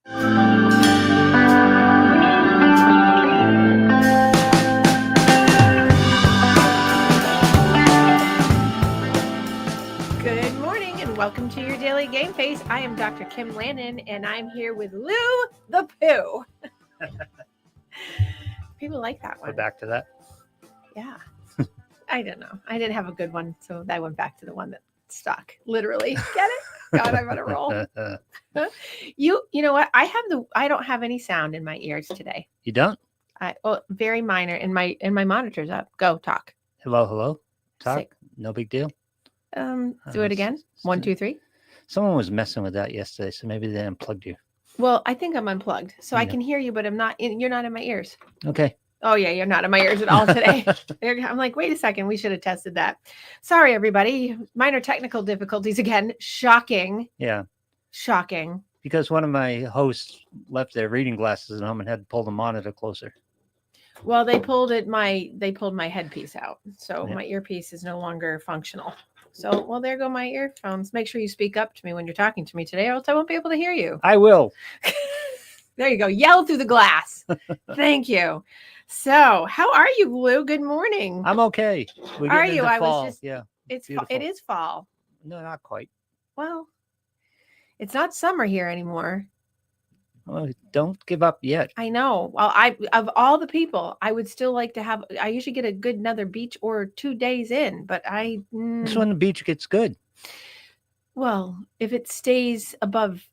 Good morning and welcome to your Daily Game Face. I am Dr. Kim Lannon and I'm here with Lou the Pooh. People like that one. We're back to that. Yeah. I don't know. I didn't have a good one, so I went back to the one that stuck. Literally. Get it? God, I'm on a roll. You know what? I don't have any sound in my ears today. You don't? Very minor, and my monitor's up. Go talk. Hello. Talk. No big deal. Do it again. 1, 2, 3. Someone was messing with that yesterday, so maybe they unplugged you. Well, I think I'm unplugged, so I can hear you, but you're not in my ears. Okay. Oh yeah, you're not in my ears at all today. I'm like, wait a second, we should have tested that. Sorry, everybody. Minor technical difficulties again. Shocking. Yeah. Shocking. Because one of my hosts left their reading glasses at home and had to pull the monitor closer. Well, they pulled my headpiece out, so my earpiece is no longer functional. So, well, there go my earphones. Make sure you speak up to me when you're talking to me today, or else I won't be able to hear you. I will. There you go. Yell through the glass. Thank you. So, how are you, Lou? Good morning. I'm okay. Are you? I was just. Yeah. It is fall. No, not quite. Well, it's not summer here anymore. Oh, don't give up yet. I know. Well, of all the people, I would still like to have. I usually get a good another beach or 2 days in, but It's when the beach gets good. Well, if it stays above,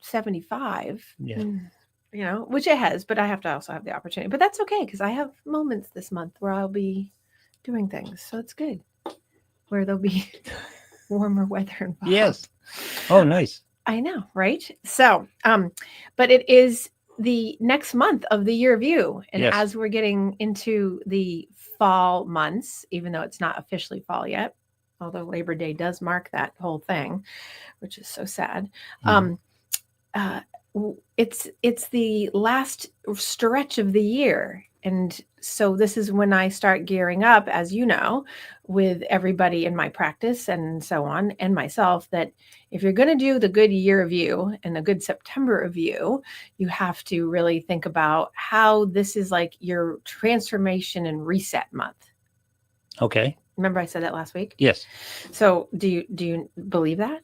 75, which it has, but I have to also have the opportunity. But that's okay because I have moments this month where I'll be doing things, so it's good. Where there'll be warmer weather involved. Yes. Oh, nice. I know, right? So, but it is the next month of the year view. And as we're getting into the fall months, even though it's not officially fall yet, although Labor Day does mark that whole thing, which is so sad. It's the last stretch of the year. And so this is when I start gearing up, as you know, with everybody in my practice and so on, and myself, that if you're going to do the good year review and a good September review, you have to really think about how this is like your transformation and reset month. Okay. Remember I said that last week? Yes. So do you believe that?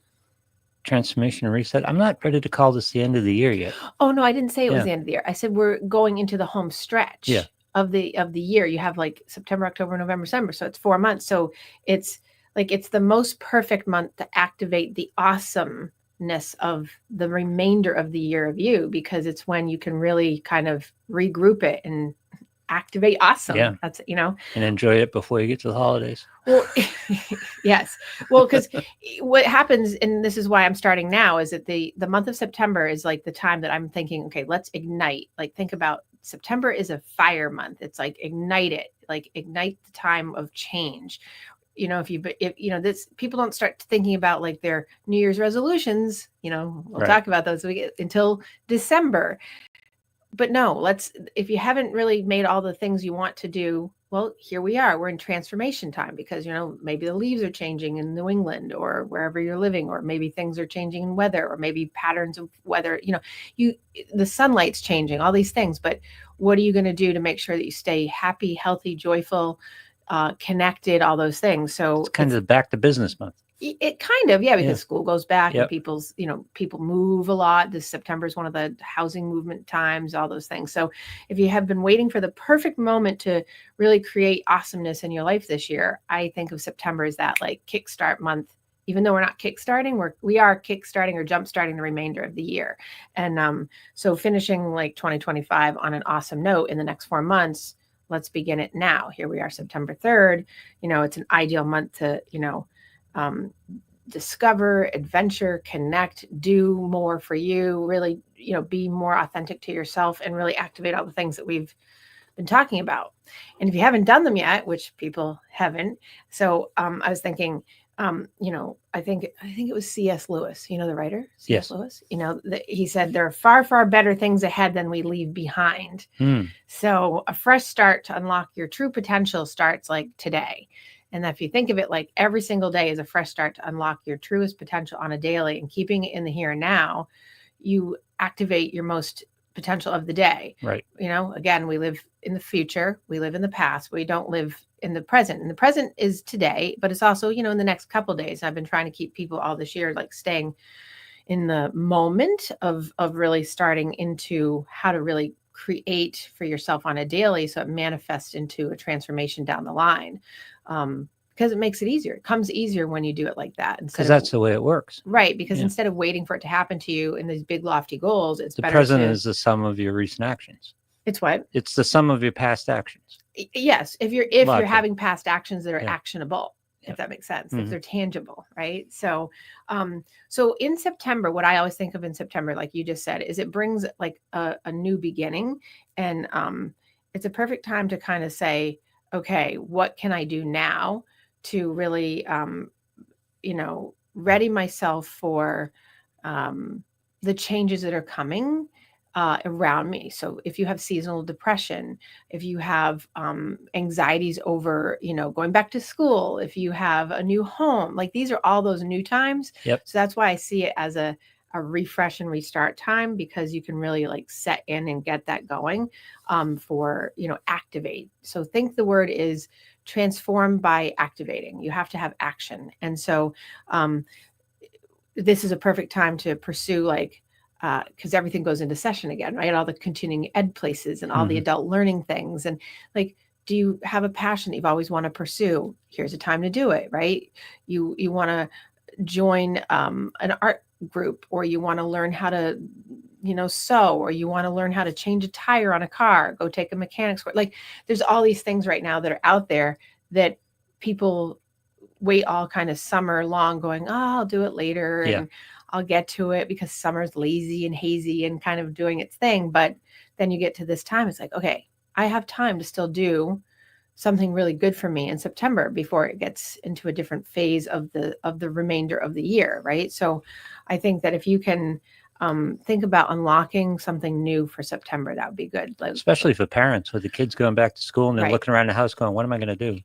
Transformation and reset. I'm not ready to call this the end of the year yet. Oh no, I didn't say it was the end of the year. I said we're going into the home stretch of the year. You have like September, October, November, December. So it's 4 months. So it's the most perfect month to activate the awesomeness of the remainder of the year of you, because it's when you can really kind of regroup it and activate awesome. Yeah. That's, and enjoy it before you get to the holidays. Well, yes. Well, because what happens, and this is why I'm starting now, is that the month of September is like the time that I'm thinking, okay, let's ignite. Like think about September is a fire month. It's like ignite it, like ignite the time of change. If this, people don't start thinking about like their New Year's resolutions, we'll talk about those until December. But no, if you haven't really made all the things you want to do, well, here we are. We're in transformation time because, maybe the leaves are changing in New England or wherever you're living, or maybe things are changing in weather, or maybe patterns of weather, the sunlight's changing, all these things. But what are you going to do to make sure that you stay happy, healthy, joyful, connected, all those things? So it's kind of back to business month. It kind of, because school goes back and people move a lot. This September is one of the housing movement times, all those things. So if you have been waiting for the perfect moment to really create awesomeness in your life this year, I think of September as that like kickstart month. Even though we're not kickstarting, we are kickstarting or jumpstarting the remainder of the year. And so finishing like 2025 on an awesome note in the next 4 months, let's begin it now. Here we are, September 3rd. It's an ideal month to, discover, adventure, connect, do more for you, really, be more authentic to yourself and really activate all the things that we've been talking about. And if you haven't done them yet, which people haven't. So I was thinking, I think it was C.S. Lewis, the writer, C.S. Lewis, he said there are far, far better things ahead than we leave behind. So a fresh start to unlock your true potential starts like today. And if you think of it like every single day is a fresh start to unlock your truest potential on a daily and keeping it in the here and now, you activate your most potential of the day. Right. Again, we live in the future, we live in the past, we don't live in the present. And the present is today, but it's also, in the next couple of days. I've been trying to keep people all this year like staying in the moment of really starting into how to really create for yourself on a daily, so it manifests into a transformation down the line. Because it makes it easier. It comes easier when you do it like that. Because that's the way it works. Right. Because instead of waiting for it to happen to you in these big lofty goals, it's the better present is the sum of your recent actions. It's what? It's the sum of your past actions. Yes. If you're having past actions that are actionable, if that makes sense, if they're tangible, right? So, so in September, what I always think of in September, like you just said, is it brings like a new beginning, and it's a perfect time to kind of say, okay, what can I do now to really, ready myself for the changes that are coming around me. So if you have seasonal depression, if you have anxieties over, going back to school, if you have a new home, like these are all those new times. Yep. So that's why I see it as a refresh and restart time, because you can really like set in and get that going for, activate. So think the word is transform by activating. You have to have action. And so this is a perfect time to pursue because everything goes into session again, right? All the continuing ed places and all the adult learning things. And like, do you have a passion that you've always want to pursue? Here's a time to do it, right? You want to join an art group, or you want to learn how to, sew, or you want to learn how to change a tire on a car, go take a mechanics course. Like there's all these things right now that are out there that people wait all kind of summer long going, oh, I'll do it later. And I'll get to it because summer's lazy and hazy and kind of doing its thing. But then you get to this time, it's like, okay, I have time to still do something really good for me in September before it gets into a different phase of the remainder of the year. Right. So I think that if you can think about unlocking something new for September, that would be good. Like, especially for parents with the kids going back to school and they're looking around the house going, what am I going to do?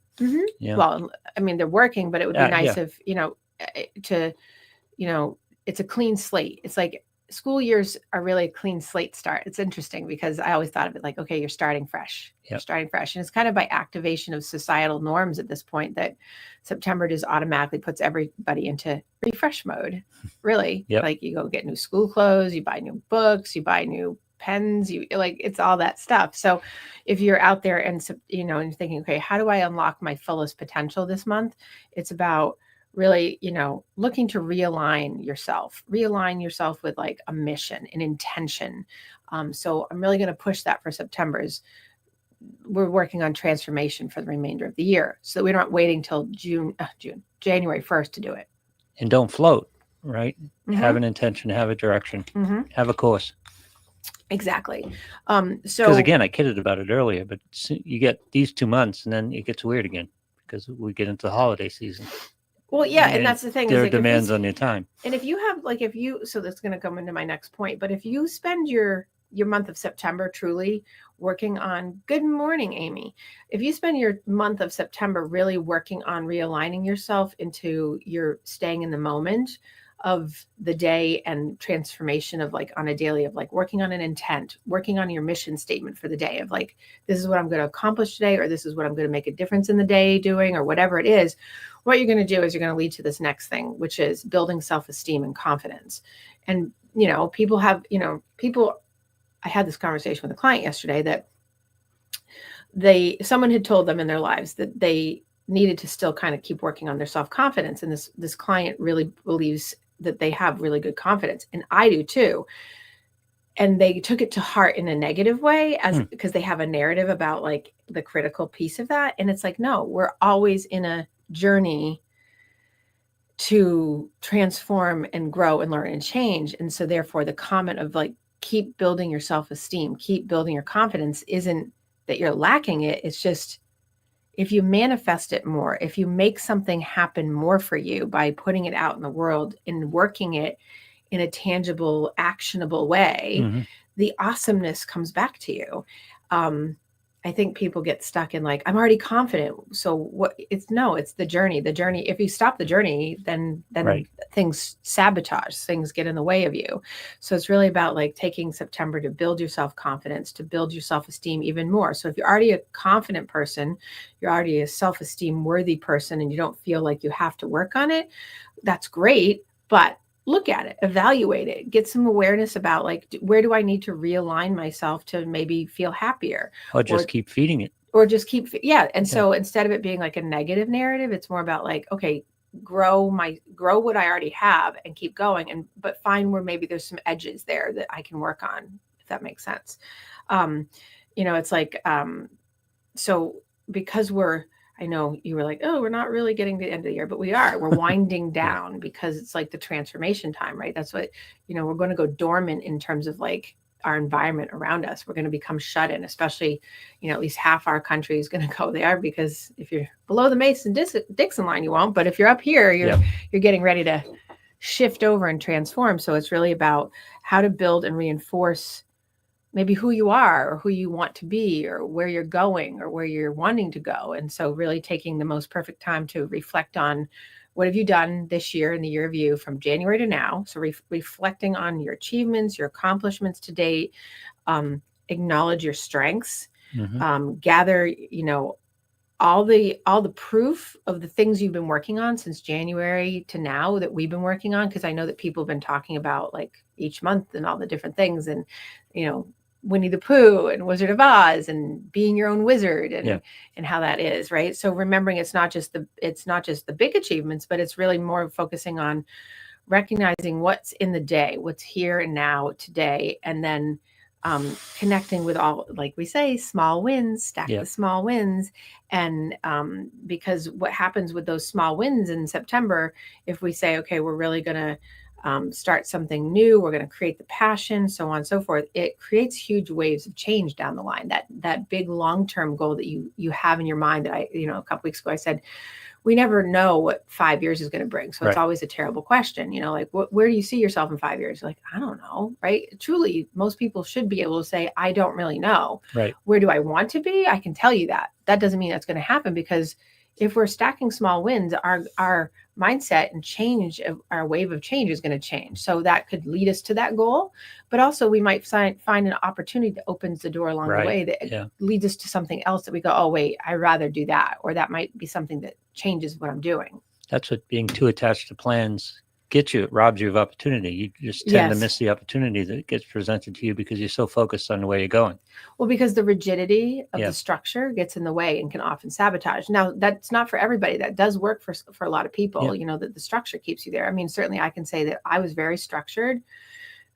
Well, I mean, they're working, but it would be nice if, it's a clean slate. It's like school years are really a clean slate start. It's interesting because I always thought of it like, okay, you're starting fresh. You're starting fresh. And it's kind of by activation of societal norms at this point that September just automatically puts everybody into refresh mode. Really. Like you go get new school clothes, you buy new books, you buy new pens, it's all that stuff. So if you're out there and, and you're thinking, okay, how do I unlock my fullest potential this month? It's about really, looking to realign yourself with like a mission, an intention. So I'm really going to push that for September. We're working on transformation for the remainder of the year, so that we're not waiting till January 1st to do it. And don't float, right? Have an intention, have a direction, have a course. Exactly. Because again, I kidded about it earlier, but you get these 2 months and then it gets weird again because we get into the holiday season. Well, yeah, and that's the thing. There are demands on your time. And if you have, so that's going to come into my next point, but if you spend your month of September truly working on, good morning, Amy. If you spend your month of September really working on realigning yourself into your staying in the moment of the day and transformation of like on a daily of like working on an intent, working on your mission statement for the day of like, this is what I'm going to accomplish today, or this is what I'm going to make a difference in the day doing, or whatever it is. What you're going to do is you're going to lead to this next thing, which is building self-esteem and confidence. And, I had this conversation with a client yesterday that someone had told them in their lives that they needed to still kind of keep working on their self-confidence. And this client really believes that they have really good confidence. And I do too. And they took it to heart in a negative way because they have a narrative about like the critical piece of that. And it's like, no, we're always in a journey to transform and grow and learn and change. And so therefore the comment of like, keep building your self-esteem, keep building your confidence isn't that you're lacking it. It's just, if you manifest it more, if you make something happen more for you by putting it out in the world and working it in a tangible, actionable way, the awesomeness comes back to you. I think people get stuck in like, I'm already confident. So what it's no, it's the journey. The journey, if you stop the journey, then Right. things sabotage, things get in the way of you. So it's really about like taking September to build your self-confidence, to build your self-esteem even more. So if you're already a confident person, you're already a self-esteem worthy person, and you don't feel like you have to work on it, that's great. But look at it, evaluate it, get some awareness about like, where do I need to realign myself to maybe feel happier, Or just keep feeding it. or just keep, yeah. And Yeah. so instead of it being like a negative narrative, it's more about like, okay, grow what I already have and keep going, and but find where maybe there's some edges there that I can work on, if that makes sense. um it's like, so because I know you were like, oh, we're not really getting to the end of the year, but we're winding down because it's like the transformation time, right? That's what, we're going to go dormant in terms of like our environment around us. We're going to become shut in, especially, at least half our country is going to go there, because if you're below the Mason-Dixon line, you won't. But if you're up here, you're getting ready to shift over and transform. So it's really about how to build and reinforce maybe who you are, or who you want to be, or where you're going, or where you're wanting to go. And so really taking the most perfect time to reflect on what have you done this year in the year of you from January to now. So reflecting on your achievements, your accomplishments to date, acknowledge your strengths, gather, all the proof of the things you've been working on since January to now that we've been working on. Cause I know that people have been talking about like each month and all the different things, and, Winnie the Pooh and Wizard of Oz and being your own wizard, and how that is, right? So remembering it's not just the big achievements, but it's really more focusing on recognizing what's in the day, what's here and now today, and then connecting with all, like we say, small wins, stack the small wins. And because what happens with those small wins in September, if we say, okay, we're really going to start something new, we're going to create the passion, so on and so forth, it creates huge waves of change down the line. That big long-term goal that you have in your mind, that I, a couple weeks ago I said, we never know what 5 years is going to bring. So it's always a terrible question, like, where do you see yourself in 5 years? You're like, I don't know, right? Truly, most people should be able to say, I don't really know. Right. Where do I want to be? I can tell you that. That doesn't mean that's going to happen, because if we're stacking small wins, our mindset and change of our wave of change is going to change. So that could lead us to that goal, but also we might find an opportunity that opens the door along the way that leads us to something else that we go, oh wait, I'd rather do that. Or that might be something that changes what I'm doing. That's what being too attached to plans gets you. It robs you of opportunity. You just tend to miss the opportunity that gets presented to you because you're so focused on the way you're going. Well, because the rigidity of the structure gets in the way and can often sabotage. Now, that's not for everybody. That does work for a lot of people, that the structure keeps you there. I mean, certainly I can say that I was very structured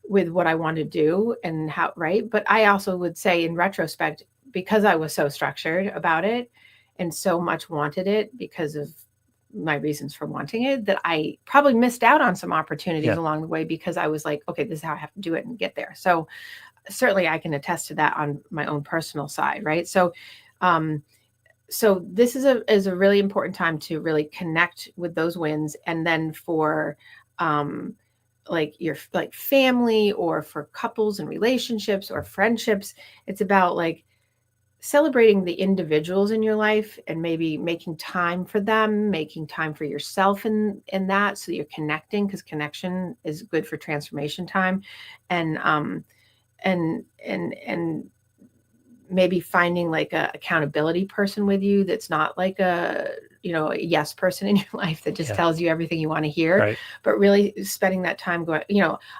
with what I wanted to do and how, right? But I also would say in retrospect, because I was so structured about it and so much wanted it because of my reasons for wanting it, that I probably missed out on some opportunities along the way, because I was like, okay, this is how I have to do it and get there. So certainly I can attest to that on my own personal side. Right. So, so this is a really important time to really connect with those wins. And then for, like your like family, or for couples and relationships or friendships, it's about like celebrating the individuals in your life and maybe making time for them, making time for yourself in that, so you're connecting, because connection is good for transformation time. And and maybe finding like a accountability person with you that's not like a yes person in your life that just tells you everything you want to hear, but really spending that time going,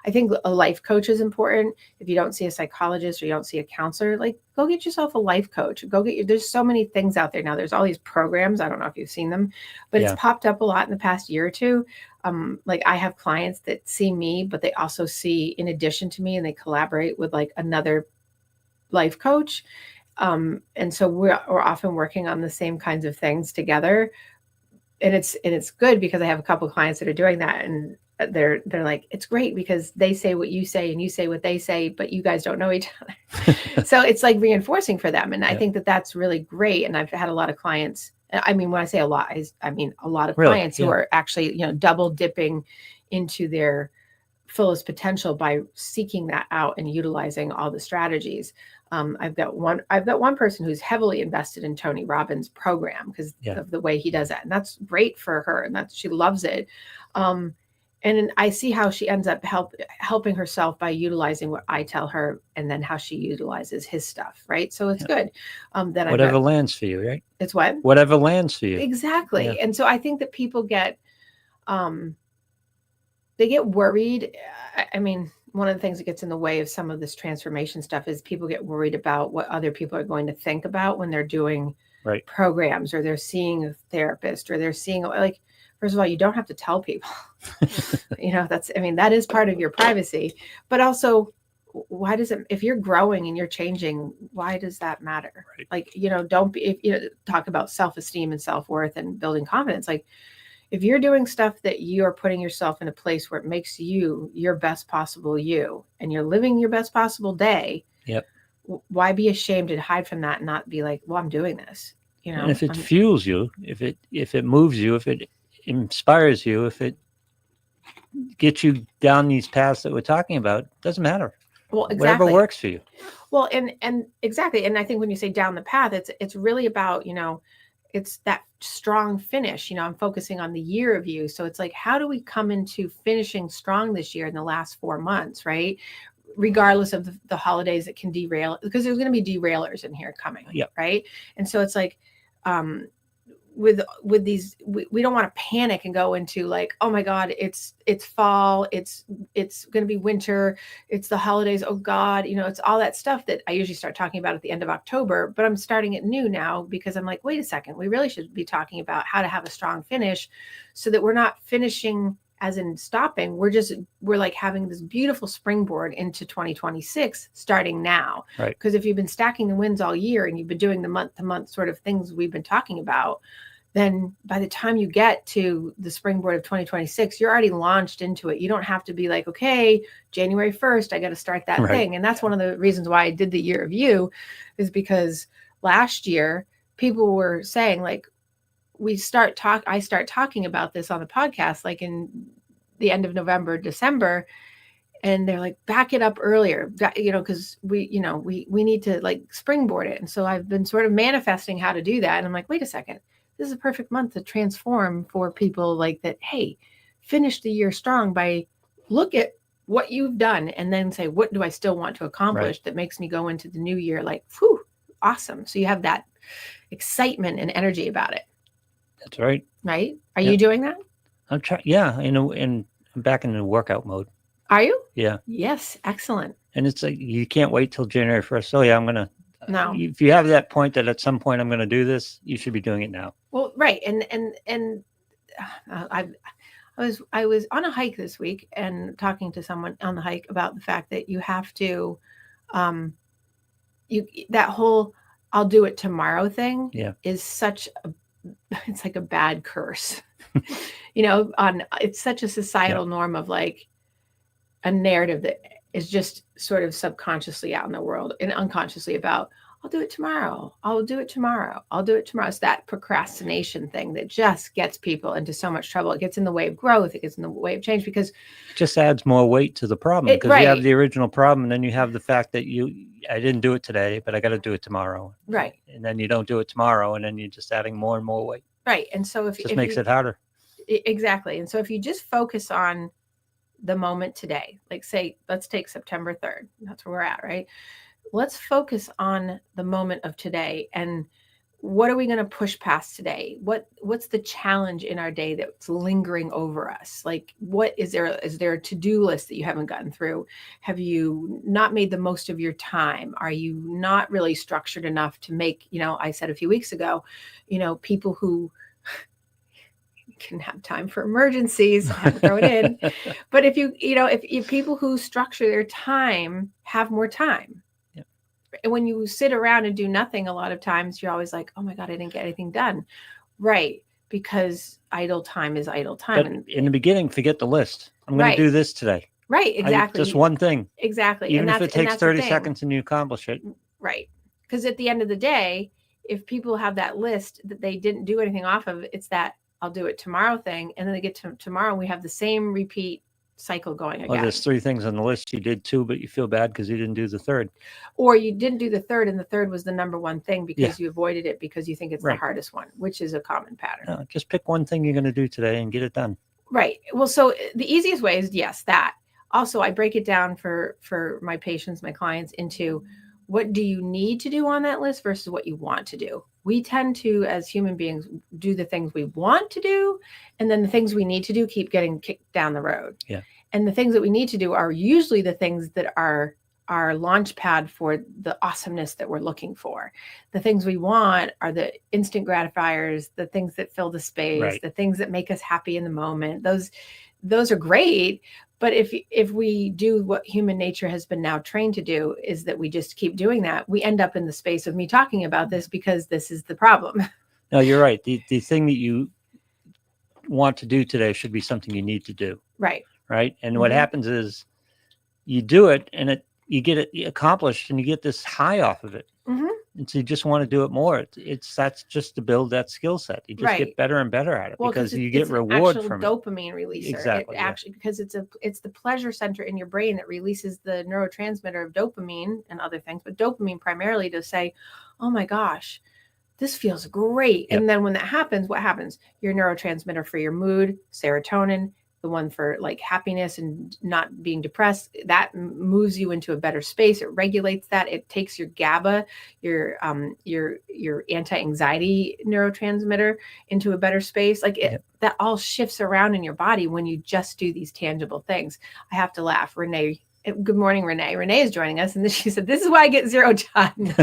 I think a life coach is important. If you don't see a psychologist or you don't see a counselor, like go get yourself a life coach. There's so many things out there now. There's all these programs. I don't know if you've seen them, but it's popped up a lot in the past year or two. Like I have clients that see me, but they also see in addition to me, and they collaborate with like another life coach. And so we're often working on the same kinds of things together. And it's good because I have a couple of clients that are doing that, and they're like, it's great because they say what you say and you say what they say, but you guys don't know each other. So it's like reinforcing for them. And I think that that's really great. And I've had a lot of clients. I mean, when I say a lot, I mean a lot of clients who are actually, double dipping into their fullest potential by seeking that out and utilizing all the strategies. I've got one person who's heavily invested in Tony Robbins' program because of the way he does that. And that's great for her. And she loves it. And I see how she ends up helping herself by utilizing what I tell her, and then how she utilizes his stuff. Right. So it's good. Then whatever lands for you, right? It's what? Whatever lands for you. Exactly. Yeah. And so I think that people get, they get worried. I mean, one of the things that gets in the way of some of this transformation stuff is people get worried about what other people are going to think about when they're doing programs, or they're seeing a therapist, or they're seeing, like, first of all, you don't have to tell people, that is part of your privacy, but also, why does it, if you're growing and you're changing, why does that matter? Right. Like, don't be, talk about self-esteem and self-worth and building confidence. Like, if you're doing stuff that you are putting yourself in a place where it makes you your best possible you, and you're living your best possible day, why be ashamed and hide from that and not be like, well, I'm doing this, And if it fuels you, if it moves you, if it inspires you, if it gets you down these paths that we're talking about, doesn't matter. Well, exactly. Whatever works for you. Well, and exactly. And I think when you say down the path, it's really about, it's that strong finish. I'm focusing on the year of you. So it's like, how do we come into finishing strong this year in the last 4 months, right? Regardless of the holidays that can derail, because there's going to be derailers in here coming, right? And so it's like, with these, we don't want to panic and go into like, oh my God, it's fall, it's going to be winter, it's the holidays, oh God, it's all that stuff that I usually start talking about at the end of October, but I'm starting it new now because I'm like, wait a second, we really should be talking about how to have a strong finish, so that we're not finishing as in stopping. We're like having this beautiful springboard into 2026 starting now. Right. Because if you've been stacking the wins all year and you've been doing the month to month sort of things we've been talking about, then by the time you get to the springboard of 2026, you're already launched into it. You don't have to be like, okay, January 1st, I got to start that thing. And that's one of the reasons why I did the year of you, is because last year people were saying like, I start talking about this on the podcast, like in the end of November, December, and they're like, back it up earlier, because we need to like springboard it. And so I've been sort of manifesting how to do that. And I'm like, wait a second, this is a perfect month to transform for people like that. Hey, finish the year strong by look at what you've done and then say, what do I still want to accomplish that makes me go into the new year like, whew, awesome. So you have that excitement and energy about it. That's right. Right? Are you doing that? I'm trying. Yeah. And I'm back in the workout mode. Are you? Yeah. Yes. Excellent. And it's like, you can't wait till January 1st. Oh yeah, I'm going to. No. If you have that point that at some point I'm going to do this, you should be doing it now. Well, right. And I was on a hike this week and talking to someone on the hike about the fact that you have to, that whole I'll do it tomorrow thing is it's like a bad curse, it's such a societal norm of like a narrative that is just sort of subconsciously out in the world and unconsciously about, I'll do it tomorrow. I'll do it tomorrow. I'll do it tomorrow. It's that procrastination thing that just gets people into so much trouble. It gets in the way of growth. It gets in the way of change because it just adds more weight to the problem, because you have the original problem and then you have the fact that I didn't do it today, but I got to do it tomorrow. Right. And then you don't do it tomorrow and then you're just adding more and more weight. Right. And so it just makes it harder. Exactly. And so if you just focus on the moment today, like say, let's take September 3rd. That's where we're at, right? Let's focus on the moment of today and what are we going to push past today? What's the challenge in our day that's lingering over us? Like, what is there a to-do list that you haven't gotten through? Have you not made the most of your time? Are you not really structured enough to make, I said a few weeks ago, people who can have time for emergencies, I have to throw it in. But if if people who structure their time have more time. And when you sit around and do nothing, a lot of times you're always like, oh my God, I didn't get anything done. Right. Because idle time is idle time. But in the beginning, forget the list. I'm going to do this today. Right. Exactly. Just one thing. Exactly. Even if it takes 30 seconds and you accomplish it. Right. Because at the end of the day, if people have that list that they didn't do anything off of, it's that I'll do it tomorrow thing. And then they get to tomorrow and we have the same repeat cycle going Well, again. there's 3 things on the list. You did 2, but you feel bad because you didn't do the third. Or you didn't do the third, and the third was the number one thing because Yeah. you avoided it because you think it's Right. the hardest one, which is a common pattern. No, just pick one thing you're going to do today and get it done. Right. Well, so the easiest way is, yes, that. Also, I break it down for my patients, my clients, into what do you need to do on that list versus what you want to do. We tend to, as human beings, do the things we want to do, and then the things we need to do keep getting kicked down the road. Yeah. And the things that we need to do are usually the things that are our launch pad for the awesomeness that we're looking for. The things we want are the instant gratifiers, the things that fill the space, Right. the things that make us happy in the moment. Those are great. But if we do what human nature has been now trained to do, is that we just keep doing that, we end up in the space of me talking about this because this is the problem. No, you're right. The thing that you want to do today should be something you need to do. Right. Right. And what happens is you do it and you get it accomplished and you get this high off of it. Mm-hmm. And so you just want to do it more. That's just to build that skill set. You just get better and better at it because you get reward from dopamine releaser. Exactly. Actually, because it's the pleasure center in your brain that releases the neurotransmitter of dopamine and other things, but dopamine primarily to say, oh my gosh, this feels great. Yep. And then when that happens, what happens? Your neurotransmitter for your mood, serotonin, the one for like happiness and not being depressed, that moves you into a better space. It regulates that. It takes your GABA, your anti-anxiety neurotransmitter, into a better space. Like that all shifts around in your body when you just do these tangible things. I have to laugh. Renee, good morning, Renee. Renee is joining us, and then she said, "This is why I get 0 done."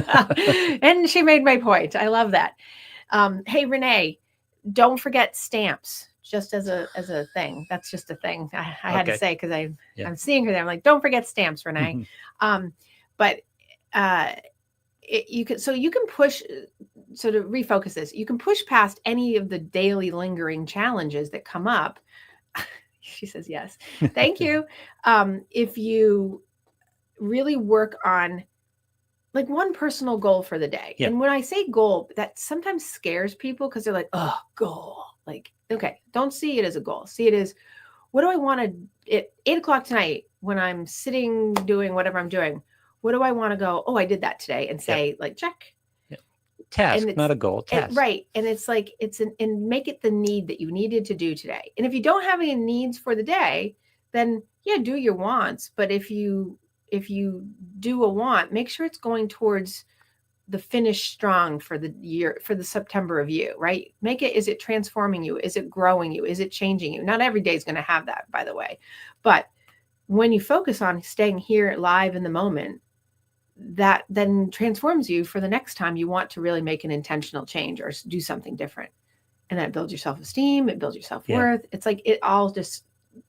And she made my point. I love that. Hey, Renee, don't forget stamps. Just as a thing. That's just a thing I had to say because I'm seeing her there. I'm like, don't forget stamps, Renee. But you can push. So to refocus this, you can push past any of the daily lingering challenges that come up. She says yes. Thank you. If you really work on like one personal goal for the day. And when I say goal, that sometimes scares people because they're like, oh, goal. Like, okay, don't see it as a goal. See it as, what do I want to, at 8:00 tonight when I'm sitting doing whatever I'm doing, what do I want to go, oh, I did that today, and say like, check. Task, not a goal. Task. Right. And it's like, and make it the need that you needed to do today. And if you don't have any needs for the day, then do your wants. But if you do a want, make sure it's going towards the finish strong for the year, for the September of you, right? Make it, is it transforming you? Is it growing you? Is it changing you? Not every day is going to have that, by the way. But when you focus on staying here live in the moment, that then transforms you for the next time you want to really make an intentional change or do something different. And that builds your self-esteem. It builds your self-worth. It's like it all just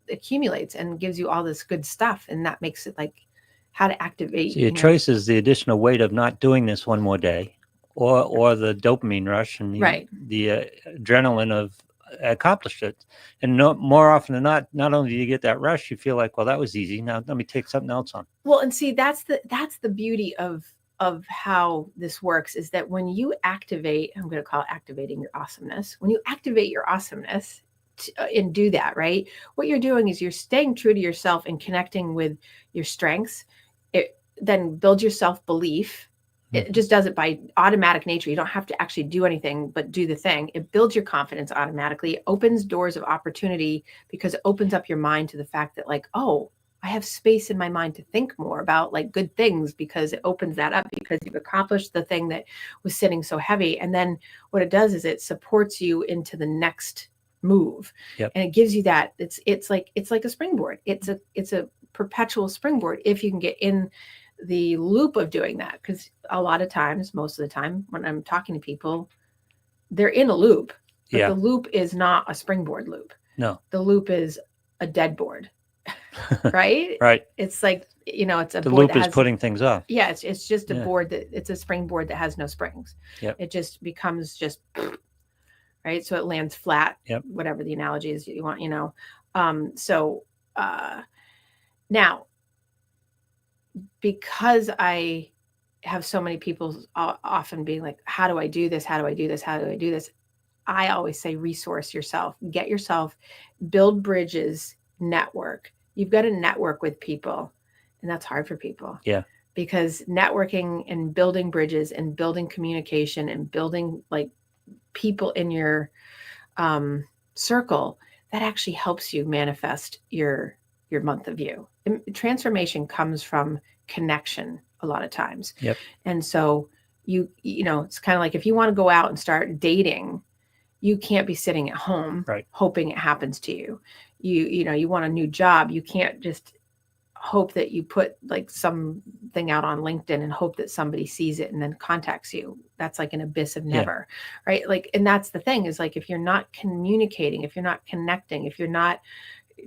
accumulates and gives you all this good stuff. And that makes it like how to activate. So your choice is the additional weight of not doing this one more day, or the dopamine rush and the adrenaline of accomplished it. And more often than not only do you get that rush, you feel like, well, that was easy. Now let me take something else on. Well, and see, that's the beauty of how this works, is that when you activate, I'm going to call it activating your awesomeness. When you activate your awesomeness and do that, right? What you're doing is you're staying true to yourself and connecting with your strengths. It then builds your self-belief. It just does it by automatic nature. You don't have to actually do anything but do the thing. It builds your confidence automatically. It opens doors of opportunity because it opens up your mind to the fact that like, oh, I have space in my mind to think more about like good things, because it opens that up because you've accomplished the thing that was sitting so heavy. And then what it does is it supports you into the next move. And it gives you that it's like a springboard. It's a perpetual springboard if you can get in the loop of doing that. Because a lot of times, most of the time when I'm talking to people, they're in a loop, but the loop is not a springboard loop. No, the loop is a dead board. Right. It's like, it's a the board loop is putting things off. It's just a board it's a springboard that has no springs. It just becomes just right. So it lands flat. Whatever the analogy is you want, now, because I have so many people often being like, how do I do this? How do I do this? How do I do this? I always say, resource yourself, get yourself, build bridges, network. you've got to network with people, and that's hard for people. Yeah. Because networking and building bridges and building communication and building like people in your circle, that actually helps you manifest your month of you. And transformation comes from connection a lot of times. Yep. And so you know, it's kind of like if you want to go out and start dating, you can't be sitting at home hoping it happens to you. You know, you want a new job, you can't just hope that you put like something out on LinkedIn and hope that somebody sees it and then contacts you. That's like an abyss of never, right? Like, and that's the thing is like, if you're not communicating, if you're not connecting, if you're not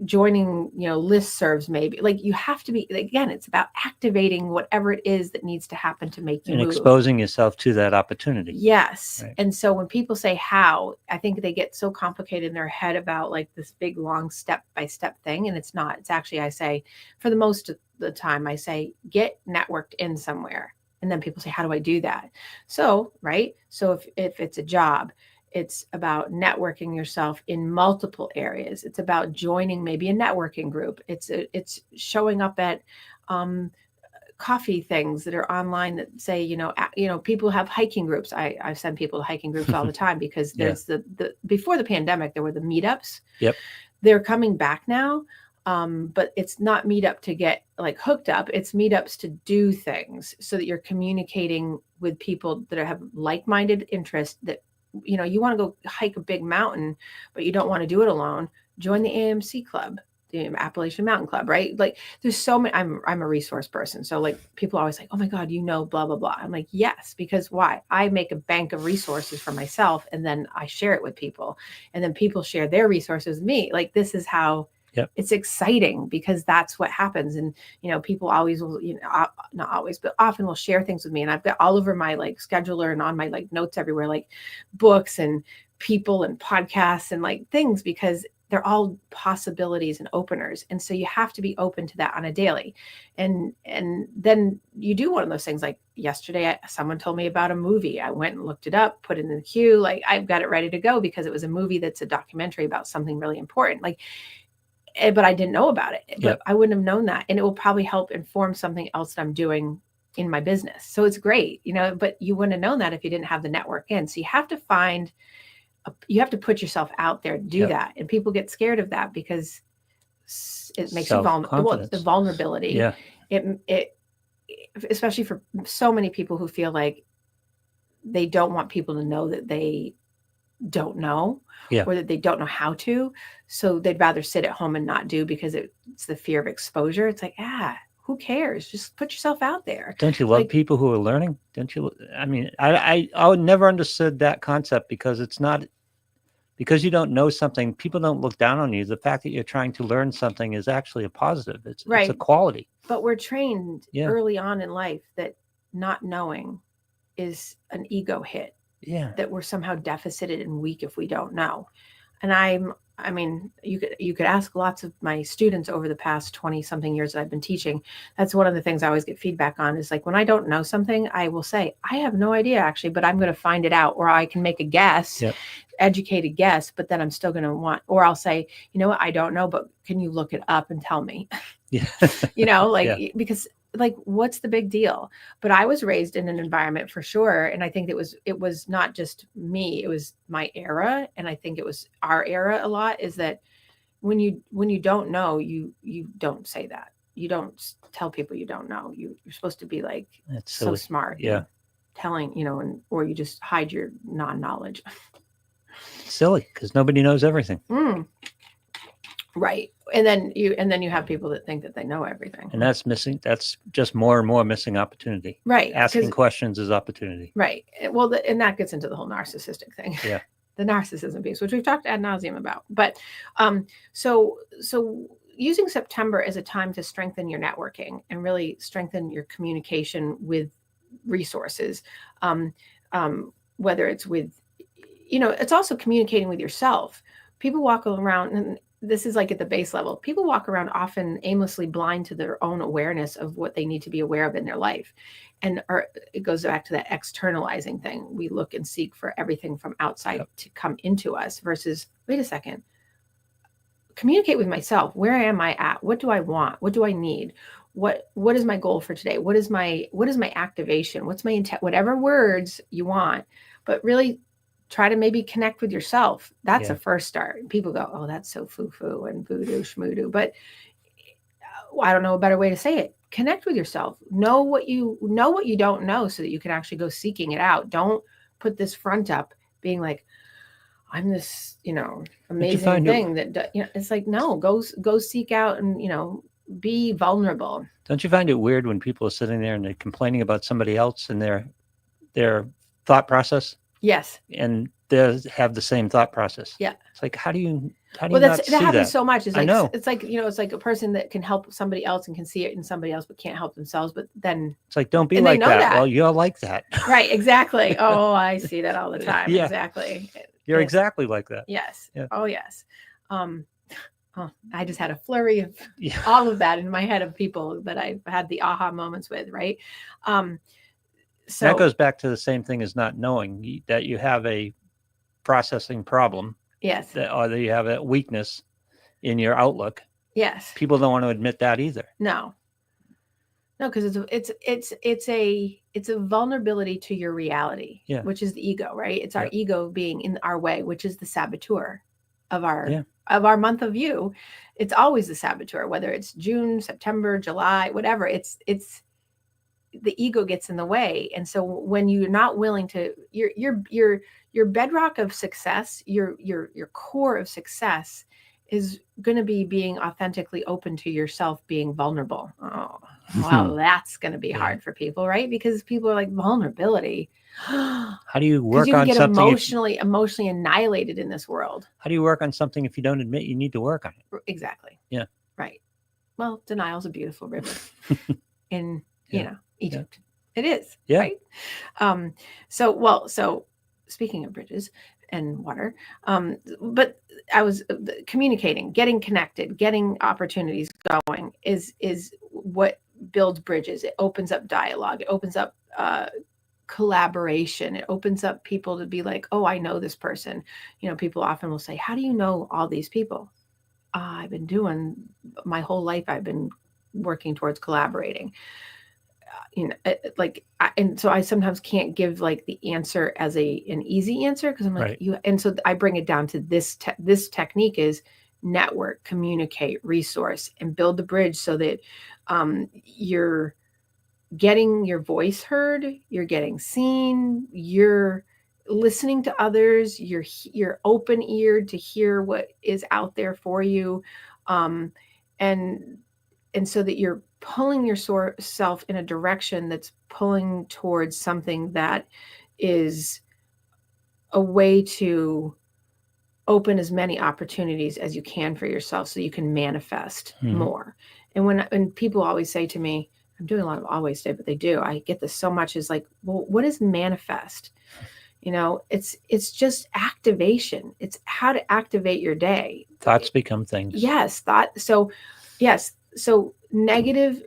joining, you know, listservs, maybe like you have to be, again, it's about activating whatever it is that needs to happen to make you and move. Exposing yourself to that opportunity. Yes. Right. And so when people say how, I think they get so complicated in their head about like this big, long step-by-step thing. And it's not. It's actually, I say, for the most of the time, I say, get networked in somewhere. And then people say, how do I do that? So, right. So if it's a job, it's about networking yourself in multiple areas. It's about joining maybe a networking group. It's showing up at coffee things that are online that say, you know, people have hiking groups. I send people to hiking groups all the time because there's the before the pandemic, there were the meetups. Yep. They're coming back now. But it's not meetup to get like hooked up. It's meetups to do things so that you're communicating with people that have like-minded interests that, you know, you want to go hike a big mountain, but you don't want to do it alone. Join the AMC club, the Appalachian Mountain Club, right? Like there's so many, I'm a resource person. So like people are always like, oh my God, you know, blah, blah, blah. I'm like, yes, because why? I make a bank of resources for myself and then I share it with people and then people share their resources with me. Like this is how it's exciting because that's what happens. And, you know, people always will, you know, not always, but often will share things with me. And I've got all over my like scheduler and on my like notes everywhere, like books and people and podcasts and like things, because they're all possibilities and openers. And so you have to be open to that on a daily. And then you do one of those things like yesterday, someone told me about a movie. I went and looked it up, put it in the queue. Like I've got it ready to go because it was a movie that's a documentary about something really important. Like, but I didn't know about it, but I wouldn't have known that. And it will probably help inform something else that I'm doing in my business. So it's great, you know, but you wouldn't have known that if you didn't have the network in. So you have to you have to put yourself out there to do that. And people get scared of that because it makes you vulnerable. Well, the vulnerability. Yeah. It, especially for so many people who feel like they don't want people to know that they don't know or that they don't know how to. So they'd rather sit at home and not do because it's the fear of exposure. It's like, who cares? Just put yourself out there. Don't you love people who are learning? Don't you? I mean, I never understood that concept because it's not, because you don't know something, people don't look down on you. The fact that you're trying to learn something is actually a positive. It's a quality. But we're trained early on in life that not knowing is an ego hit. Yeah. That we're somehow deficited and weak if we don't know. And I mean, you could ask lots of my students over the past 20 something years that I've been teaching. That's one of the things I always get feedback on is like when I don't know something, I will say, I have no idea actually, but I'm going to find it out, or I can make a guess, educated guess, but then I'm still going to want, or I'll say, you know what, I don't know, but can you look it up and tell me? Yeah. You know, like, because like, what's the big deal? But I was raised in an environment for sure. And I think it was not just me, it was my era. And I think it was our era a lot, is that when you don't know, you don't say that. You don't tell people you don't know. You're supposed to be like, that's so smart. Yeah. Telling, you know, or you just hide your non-knowledge. Silly, because nobody knows everything. Right. And then you have people that think that they know everything. And that's missing. That's just more and more missing opportunity. Right. Asking questions is opportunity. Right. Well, and that gets into the whole narcissistic thing. Yeah. The narcissism piece, which we've talked ad nauseum about. But so using September as a time to strengthen your networking and really strengthen your communication with resources, whether it's with, you know, it's also communicating with yourself. People walk around, and this is like at the base level, people walk around often aimlessly blind to their own awareness of what they need to be aware of in their life. And it goes back to that externalizing thing. We look and seek for everything from outside to come into us versus, wait a second, communicate with myself. Where am I at? What do I want? What do I need? What is my goal for today? What is my activation? What's my intent? Whatever words you want, but really try to maybe connect with yourself. That's a first start. People go, oh, that's so foo-foo and voodoo schmoodoo. But I don't know a better way to say it. Connect with yourself. Know what you don't know so that you can actually go seeking it out. Don't put this front up being like, I'm this, amazing thing that, it's like, no, go seek out and, be vulnerable. Don't you find it weird when people are sitting there and they're complaining about somebody else and their thought process? Yes. And they have the same thought process. Yeah. It's like, how do you that not see happens that? so much. It's like, I know. It's like, it's like a person that can help somebody else and can see it in somebody else, but can't help themselves. But then it's like, don't be like that. Well, you're like that. Right. Exactly. Oh, I see that all the time. Yeah. Exactly. You're exactly like that. Yes. Yeah. Oh, yes. I just had a flurry of all of that in my head of people that I've had the aha moments with. Right. So that goes back to the same thing as not knowing that you have a processing problem. Yes. Or that you have a weakness in your outlook. Yes. People don't want to admit that either. No, because it's a vulnerability to your reality, which is the ego, right? It's our ego being in our way, which is the saboteur of our month of you. It's always the saboteur, whether it's June, September, July, whatever. It's the ego gets in the way. And so when you're not willing to, your bedrock of success, your core of success is going to be being authentically open to yourself, being vulnerable. Oh, wow. That's going to be hard for people, right? Because people are like, vulnerability. How do you work you on get something emotionally annihilated in this world? How do you work on something if you don't admit you need to work on it? Exactly. Yeah. Right. Well, denial's a beautiful river in, Egypt. It is. Yeah. Right. So speaking of bridges and water, but I was communicating, getting connected, getting opportunities going is what builds bridges. It opens up dialogue. It opens up collaboration. It opens up people to be like, oh, I know this person. People often will say, how do you know all these people? I've been doing my whole life. I've been working towards collaborating. And so I sometimes can't give like the answer as an easy answer because I'm like, and so I bring it down to this technique is network, communicate, resource, and build the bridge so that you're getting your voice heard, you're getting seen, you're listening to others, you're open-eared to hear what is out there for you, and so that you're pulling yourself in a direction that's pulling towards something that is a way to open as many opportunities as you can for yourself so you can manifest more. And when people always say to me, I'm doing a lot of always say, but they do, I get this so much, is like, well, what is manifest? It's just activation. It's how to activate your day. Thoughts become things. Yes. So negative,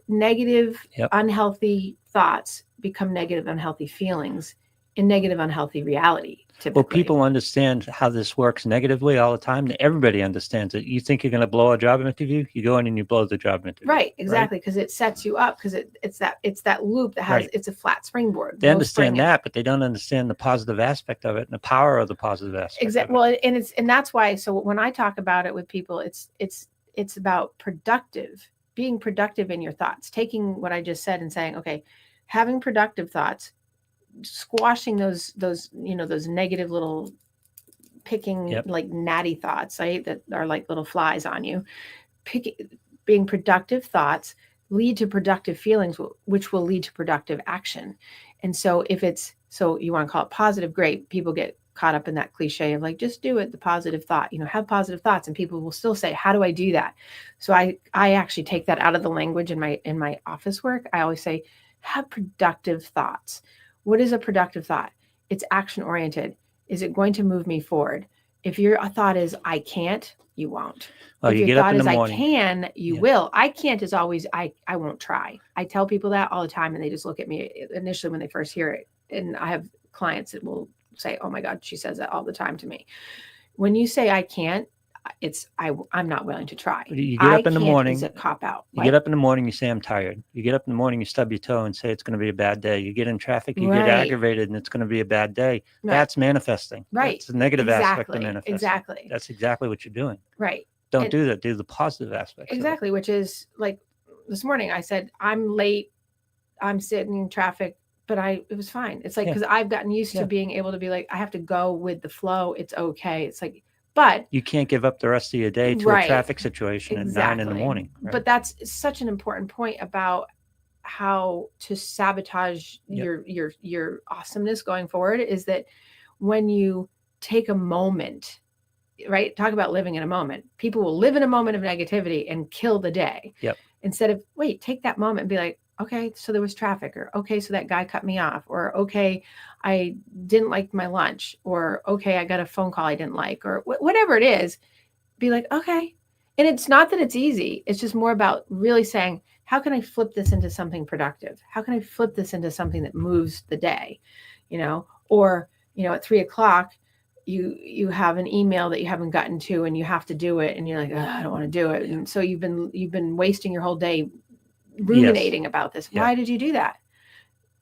unhealthy thoughts become negative, unhealthy feelings and negative, unhealthy reality. Typically. Well, people understand how this works negatively all the time. Everybody understands it. You think you're going to blow a job interview, you go in and you blow the job interview. Right, exactly, because it sets you up, because it's that loop that has it's a flat springboard. They understand that, but they don't understand the positive aspect of it and the power of the positive aspect. Exactly. Well, and that's why. So when I talk about it with people, it's about being productive in your thoughts, taking what I just said and saying, okay, having productive thoughts, squashing those negative little picking like gnatty thoughts, right, that are like little flies on you. Being productive thoughts lead to productive feelings, which will lead to productive action. And so so you want to call it positive, great. People get caught up in that cliche of like, just do it, the positive thought, have positive thoughts. And people will still say, how do I do that? So I actually take that out of the language in my office work. I always say, have productive thoughts. What is a productive thought? It's action oriented. Is it going to move me forward? If your thought is, I can't, you won't. Well, if you your get thought up in is, the I morning. can, you will. I can't is always, I won't try. I tell people that all the time, and they just look at me initially when they first hear it. And I have clients that will say, oh my God, she says that all the time to me. When you say I can't, I'm not willing to try. You get up in the morning. Is a cop out. You get up in the morning, you say, I'm tired. You get up in the morning, you stub your toe and say it's going to be a bad day. You get in traffic, you get aggravated and it's going to be a bad day. Right. That's manifesting. Right. That's the negative aspect of manifesting. Exactly. That's exactly what you're doing. Right. Don't do that. Do the positive aspects. Exactly, which is like this morning I said, I'm late, I'm sitting in traffic, but it was fine. It's like, because I've gotten used to being able to be like, I have to go with the flow. It's okay. It's like, but you can't give up the rest of your day to a traffic situation at 9 in the morning. Right? But that's such an important point about how to sabotage your awesomeness going forward, is that when you take a moment, right? Talk about living in a moment. People will live in a moment of negativity and kill the day. Yep. Instead of, take that moment and be like, okay, so there was traffic, or okay, so that guy cut me off, or okay, I didn't like my lunch, or okay, I got a phone call I didn't like, or whatever it is, be like, okay. And it's not that it's easy. It's just more about really saying, how can I flip this into something productive? How can I flip this into something that moves the day? Or, at 3:00, you have an email that you haven't gotten to and you have to do it. And you're like, I don't want to do it. And so you've been wasting your whole day ruminating about this. Why did you do that?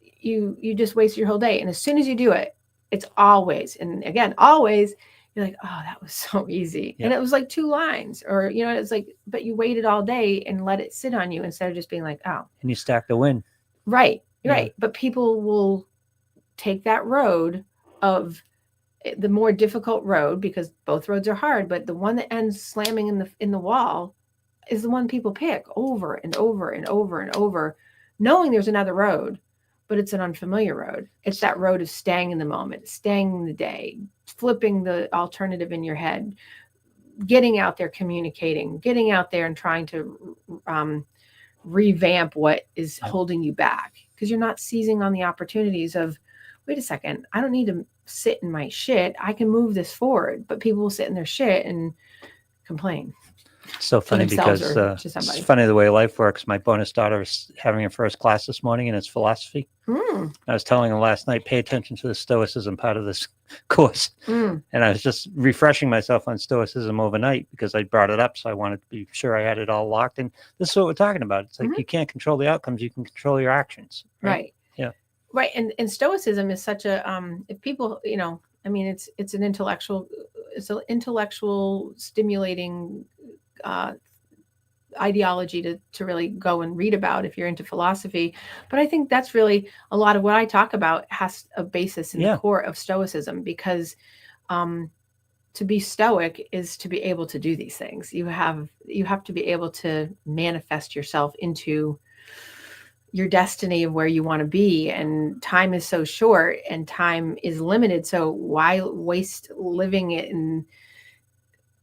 You just wasted your whole day. And as soon as you do it, it's always, and again, always, you're like, oh, that was so easy. And it was like 2 lines, or, it's like, but you waited all day and let it sit on you instead of just being like, oh. And you stack the win. Right. Right. But people will take that road of the more difficult road, because both roads are hard, but the one that ends slamming in the wall is the one people pick over and over and over and over, knowing there's another road, but it's an unfamiliar road. It's that road of staying in the moment, staying in the day, flipping the alternative in your head, getting out there, communicating, getting out there and trying to revamp what is holding you back, because you're not seizing on the opportunities of, wait a second, I don't need to sit in my shit. I can move this forward. But people will sit in their shit and complain. It's so funny because it's funny the way life works. My bonus daughter was having her first class this morning, and it's philosophy. I was telling her last night, pay attention to the Stoicism part of this course. And I was just refreshing myself on Stoicism overnight because I brought it up. So I wanted to be sure I had it all locked. And this is what we're talking about. It's like you can't control the outcomes. You can control your actions. Right. Yeah. Right. And Stoicism is such a, if people, it's an intellectual stimulating ideology to really go and read about if you're into philosophy. But I think that's really a lot of what I talk about has a basis in the core of Stoicism, because to be stoic is to be able to do these things. You have to be able to manifest yourself into your destiny of where you want to be. And time is so short and time is limited. So why waste living it in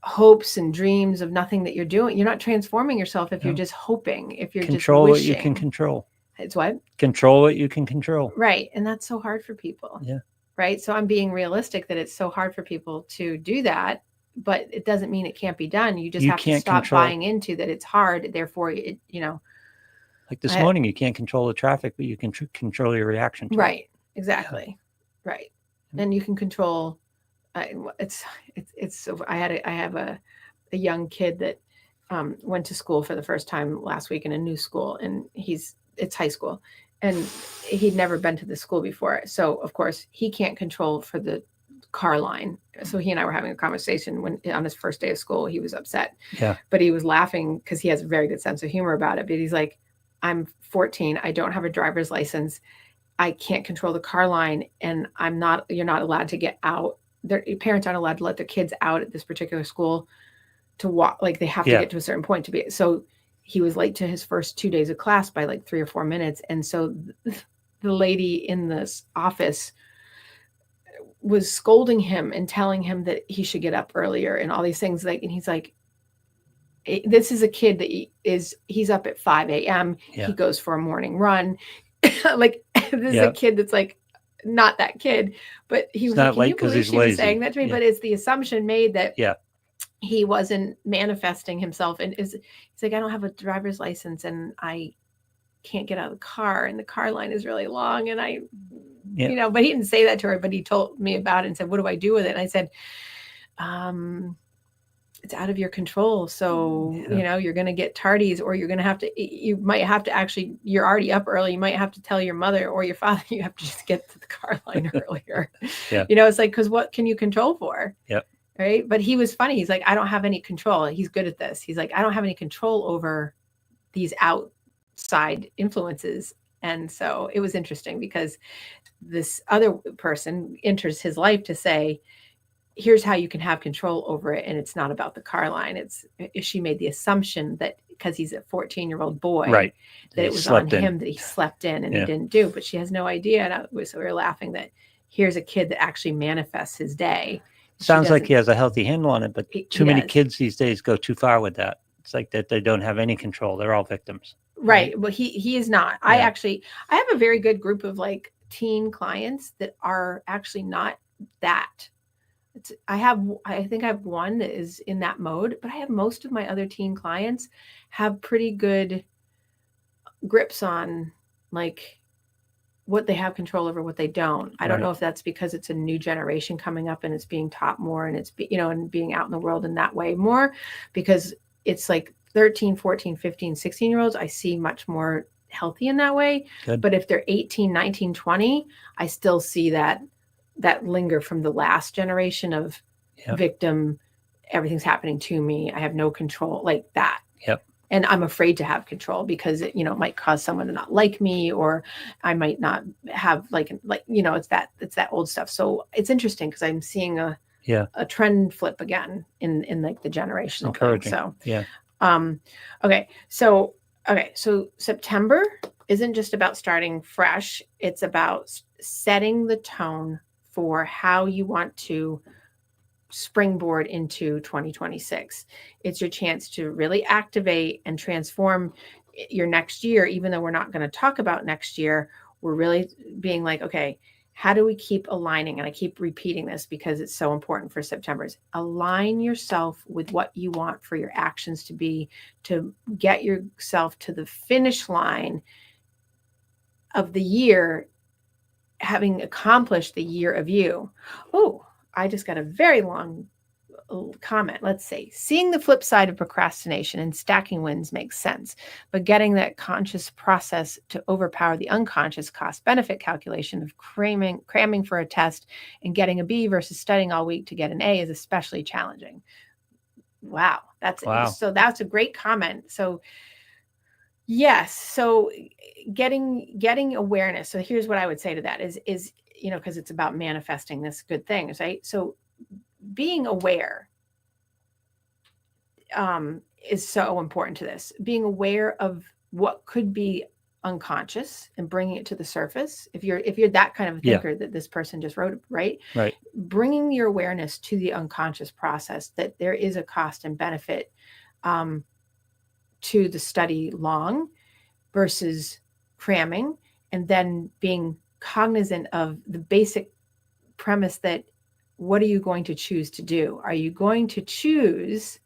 hopes and dreams of nothing that you're doing? You're not transforming yourself if you're just hoping, if you're control just wishing. What you can control. It's what? Control what you can control. Right. And that's so hard for people. Yeah. Right. So I'm being realistic that it's so hard for people to do that, but it doesn't mean it can't be done. You just have to stop buying into that it's hard. Therefore, like this morning, you can't control the traffic, but you can control your reaction to it. Exactly. Yeah. Right. And you can control. It's so. I have a young kid that went to school for the first time last week in a new school, and it's high school, and he'd never been to the school before. So of course he can't control for the car line. So he and I were having a conversation when on his first day of school, he was upset. Yeah. But he was laughing because he has a very good sense of humor about it. But he's like, I'm 14. I don't have a driver's license. I can't control the car line, and you're not allowed to get out. Their parents aren't allowed to let their kids out at this particular school to walk. Like they have to get to a certain point to be. So he was late to his first 2 days of class by like 3 or 4 minutes. And so the lady in this office was scolding him and telling him that he should get up earlier and all these things. And he's like, this is a kid that he's up at 5 a.m. Yeah. He goes for a morning run. Like this is a kid that's like, not that kid, but he was not like, can you believe she was saying that to me? But it's the assumption made that he wasn't manifesting himself. And he's like, I don't have a driver's license and I can't get out of the car and the car line is really long. And but he didn't say that to her, but he told me about it and said, what do I do with it? And I said, it's out of your control. So, you're going to get tardies, or you might have to actually, you're already up early. You might have to tell your mother or your father, you have to just get to the car line earlier. It's like, because what can you control for? Yep. Right. But he was funny. He's like, I don't have any control. He's good at this. He's like, I don't have any control over these outside influences. And so it was interesting because this other person enters his life to say, here's how you can have control over it. And it's not about the car line. She made the assumption that because he's a 14-year-old boy, right, that it was on him that he slept in and he didn't do, but she has no idea. And so we were laughing that here's a kid that actually manifests his day. Sounds like he has a healthy handle on it, but too many kids these days go too far with that. It's like that they don't have any control. They're all victims. Right. Well, he is not. I have a very good group of like teen clients that are actually not that. I think I have one that is in that mode, but I have most of my other teen clients have pretty good grips on like what they have control over, what they don't. I don't know if that's because it's a new generation coming up and it's being taught more, and it's, and being out in the world in that way more, because it's like 13, 14, 15, 16-year-olds, I see much more healthy in that way. Good. But if they're 18, 19, 20, I still see that linger from the last generation of victim, everything's happening to me, I have no control, like that. Yep. And I'm afraid to have control because it, might cause someone to not like me, or I might not have it's that old stuff. So it's interesting because I'm seeing a trend flip again in like the generational encouraging thing. So So September isn't just about starting fresh. It's about setting the tone for how you want to springboard into 2026. It's your chance to really activate and transform your next year. Even though we're not going to talk about next year, we're really being like, okay, how do we keep aligning? And I keep repeating this because it's so important for September's. Align yourself with what you want for your actions to be, to get yourself to the finish line of the year, having accomplished the year of you. Oh, I just got a very long comment. Let's say, seeing the flip side of procrastination and stacking wins makes sense, but getting that conscious process to overpower the unconscious cost benefit calculation of cramming for a test and getting a B versus studying all week to get an A is especially challenging. Wow. So that's a great comment. So yes. So getting awareness. So here's what I would say to that is, because it's about manifesting this good thing, right? So being aware is so important to this. Being aware of what could be unconscious and bringing it to the surface. If you're that kind of a thinker that this person just wrote, right? Bringing your awareness to the unconscious process, that there is a cost and benefit to the study long versus cramming, and then being cognizant of the basic premise that what are you going to choose to do? Are you going to choose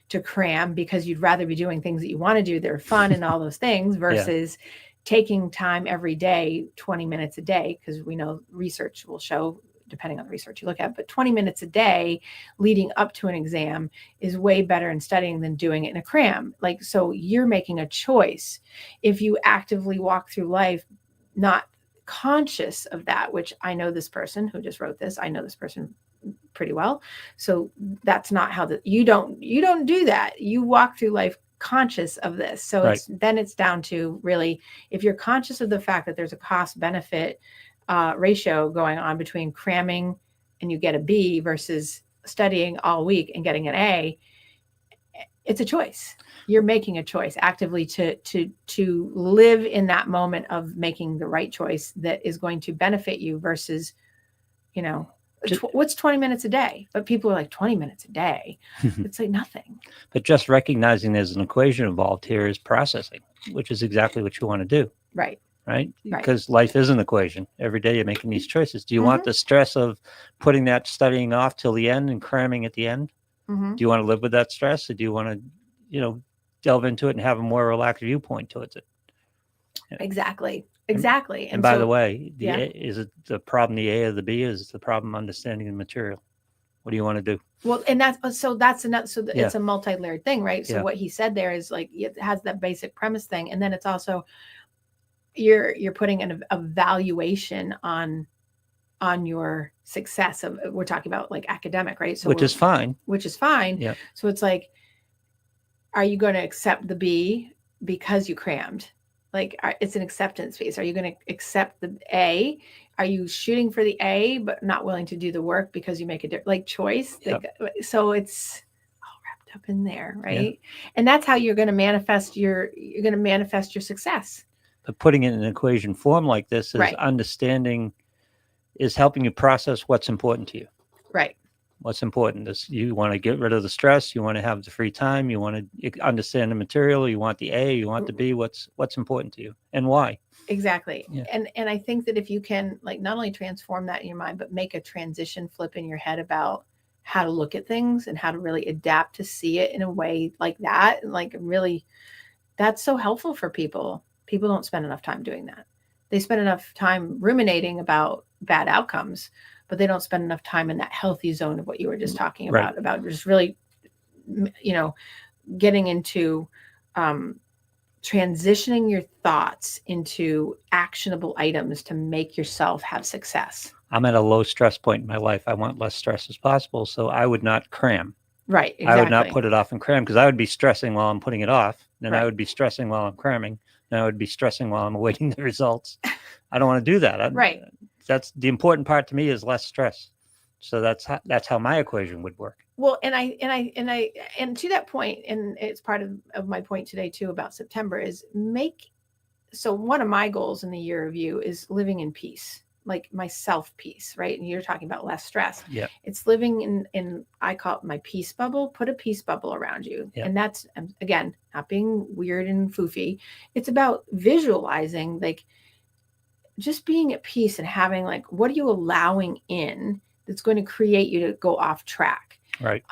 to cram because you'd rather be doing things that you want to do, they're fun and all those things, versus taking time every day, 20 minutes a day, because we know research will show, depending on the research you look at, but 20 minutes a day leading up to an exam is way better in studying than doing it in a cram. Like, so you're making a choice. If you actively walk through life not conscious of that, which I know this person who just wrote this, I know this person pretty well. So that's not how you don't do that. You walk through life conscious of this. So it's down to really, if you're conscious of the fact that there's a cost benefit ratio going on between cramming and you get a B versus studying all week and getting an A, it's a choice. You're making a choice actively to live in that moment of making the right choice that is going to benefit you versus, what's 20 minutes a day? But people are like, 20 minutes a day. It's like nothing. But just recognizing there's an equation involved here is processing, which is exactly what you want to do. Right. Because life is an equation. Every day you're making these choices. Do you want the stress of putting that studying off till the end and cramming at the end? Do you want to live with that stress, or do you want to, delve into it and have a more relaxed viewpoint towards it? Exactly. And by the way, is it the problem the A or the B? Is the problem understanding the material? What do you want to do? Well, and that's another, it's a multi-layered thing, right? So what he said there is like, it has that basic premise thing. And then it's also, you're putting a valuation on your success of, we're talking about like academic, right? So which is fine. Yeah. So it's like, are you going to accept the B because you crammed? Like, it's an acceptance piece. Are you going to accept the A? Are you shooting for the A, but not willing to do the work because you make a choice? Yep. So it's all wrapped up in there, right? Yeah. And that's how you're going to manifest your success. But putting it in an equation form like this is understanding, is helping you process what's important to you. Right. What's important is, you want to get rid of the stress, you want to have the free time, you want to understand the material, you want the A, you want the B, what's important to you and why. Exactly. Yeah. And I think that if you can, like, not only transform that in your mind, but make a transition flip in your head about how to look at things and how to really adapt to see it in a way like that. And like, really, that's so helpful for people. People don't spend enough time doing that. They spend enough time ruminating about bad outcomes, but they don't spend enough time in that healthy zone of what you were just talking about just really, getting into transitioning your thoughts into actionable items to make yourself have success. I'm at a low stress point in my life. I want less stress as possible, so I would not cram. Right, exactly. I would not put it off and cram, because I would be stressing while I'm putting it off. Then I would be stressing while I'm cramming. Then I would be stressing while I'm awaiting the results. I don't want to do that. That's the important part to me, is less stress. So that's how my equation would work. Well, and to that point, and it's part of my point today too about September, is so one of my goals in the year review is living in peace, like my self peace, right? And you're talking about less stress. Yeah. It's living in I call it my peace bubble. Put a peace bubble around you. Yep. And that's, again, not being weird and foofy. It's about visualizing, like, just being at peace and having, like, what are you allowing in that's going to create you to go off track? Right.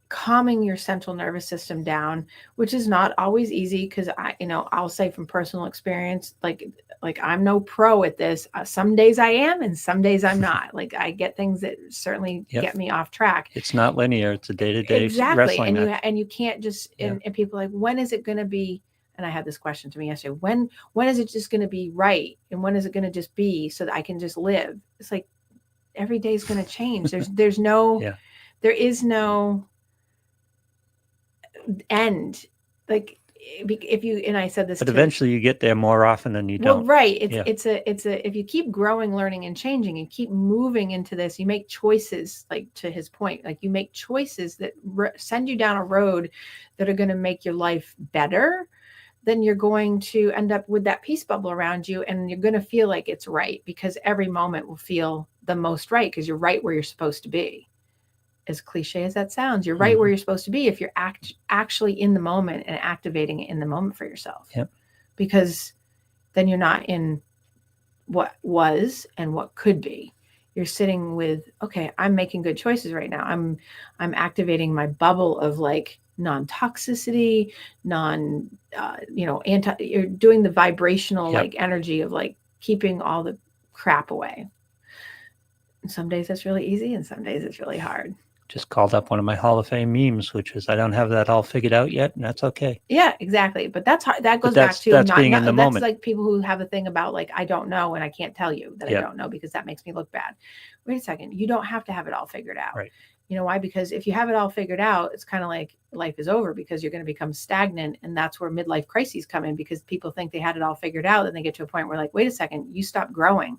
Calming your central nervous system down, which is not always easy, because I'll say from personal experience, like I'm no pro at this. Some days I am, and some days I'm not. Like, I get things that certainly get me off track. It's not linear. It's a day-to-day wrestling match. And you can't just, and people are like, when is it going to be? And I had this question to me yesterday, when is it just going to be right? And when is it going to just be so that I can just live? It's like, every day is going to change. There is no end. Like, if you, and I said this, but eventually you get there more often than you don't. Well, right. It's if you keep growing, learning, and changing, and keep moving into this, you make choices, like, to his point, like, you make choices that send you down a road that are going to make your life better. Then you're going to end up with that peace bubble around you, and you're going to feel like it's right, because every moment will feel the most right, because you're right where you're supposed to be. As cliche as that sounds, you're right where you're supposed to be if you're actually in the moment and activating it in the moment for yourself. Yep. Because then you're not in what was and what could be. You're sitting with, okay, I'm making good choices right now. I'm activating my bubble of, like, non-toxicity, you're doing the vibrational like energy of, like, keeping all the crap away. And some days that's really easy, and some days it's really hard. Just called up one of my Hall of Fame memes, which is, I don't have that all figured out yet, and that's okay. Yeah, exactly. But that's hard. That goes back to being in the moment. That's like people who have a thing about, like, I don't know, and I can't tell you that I don't know, because that makes me look bad. Wait a second. You don't have to have it all figured out. Right. You know why? Because if you have it all figured out, it's kind of like life is over, because you're going to become stagnant. And that's where midlife crises come in, because people think they had it all figured out. And they get to a point where, like, wait a second, you stop growing.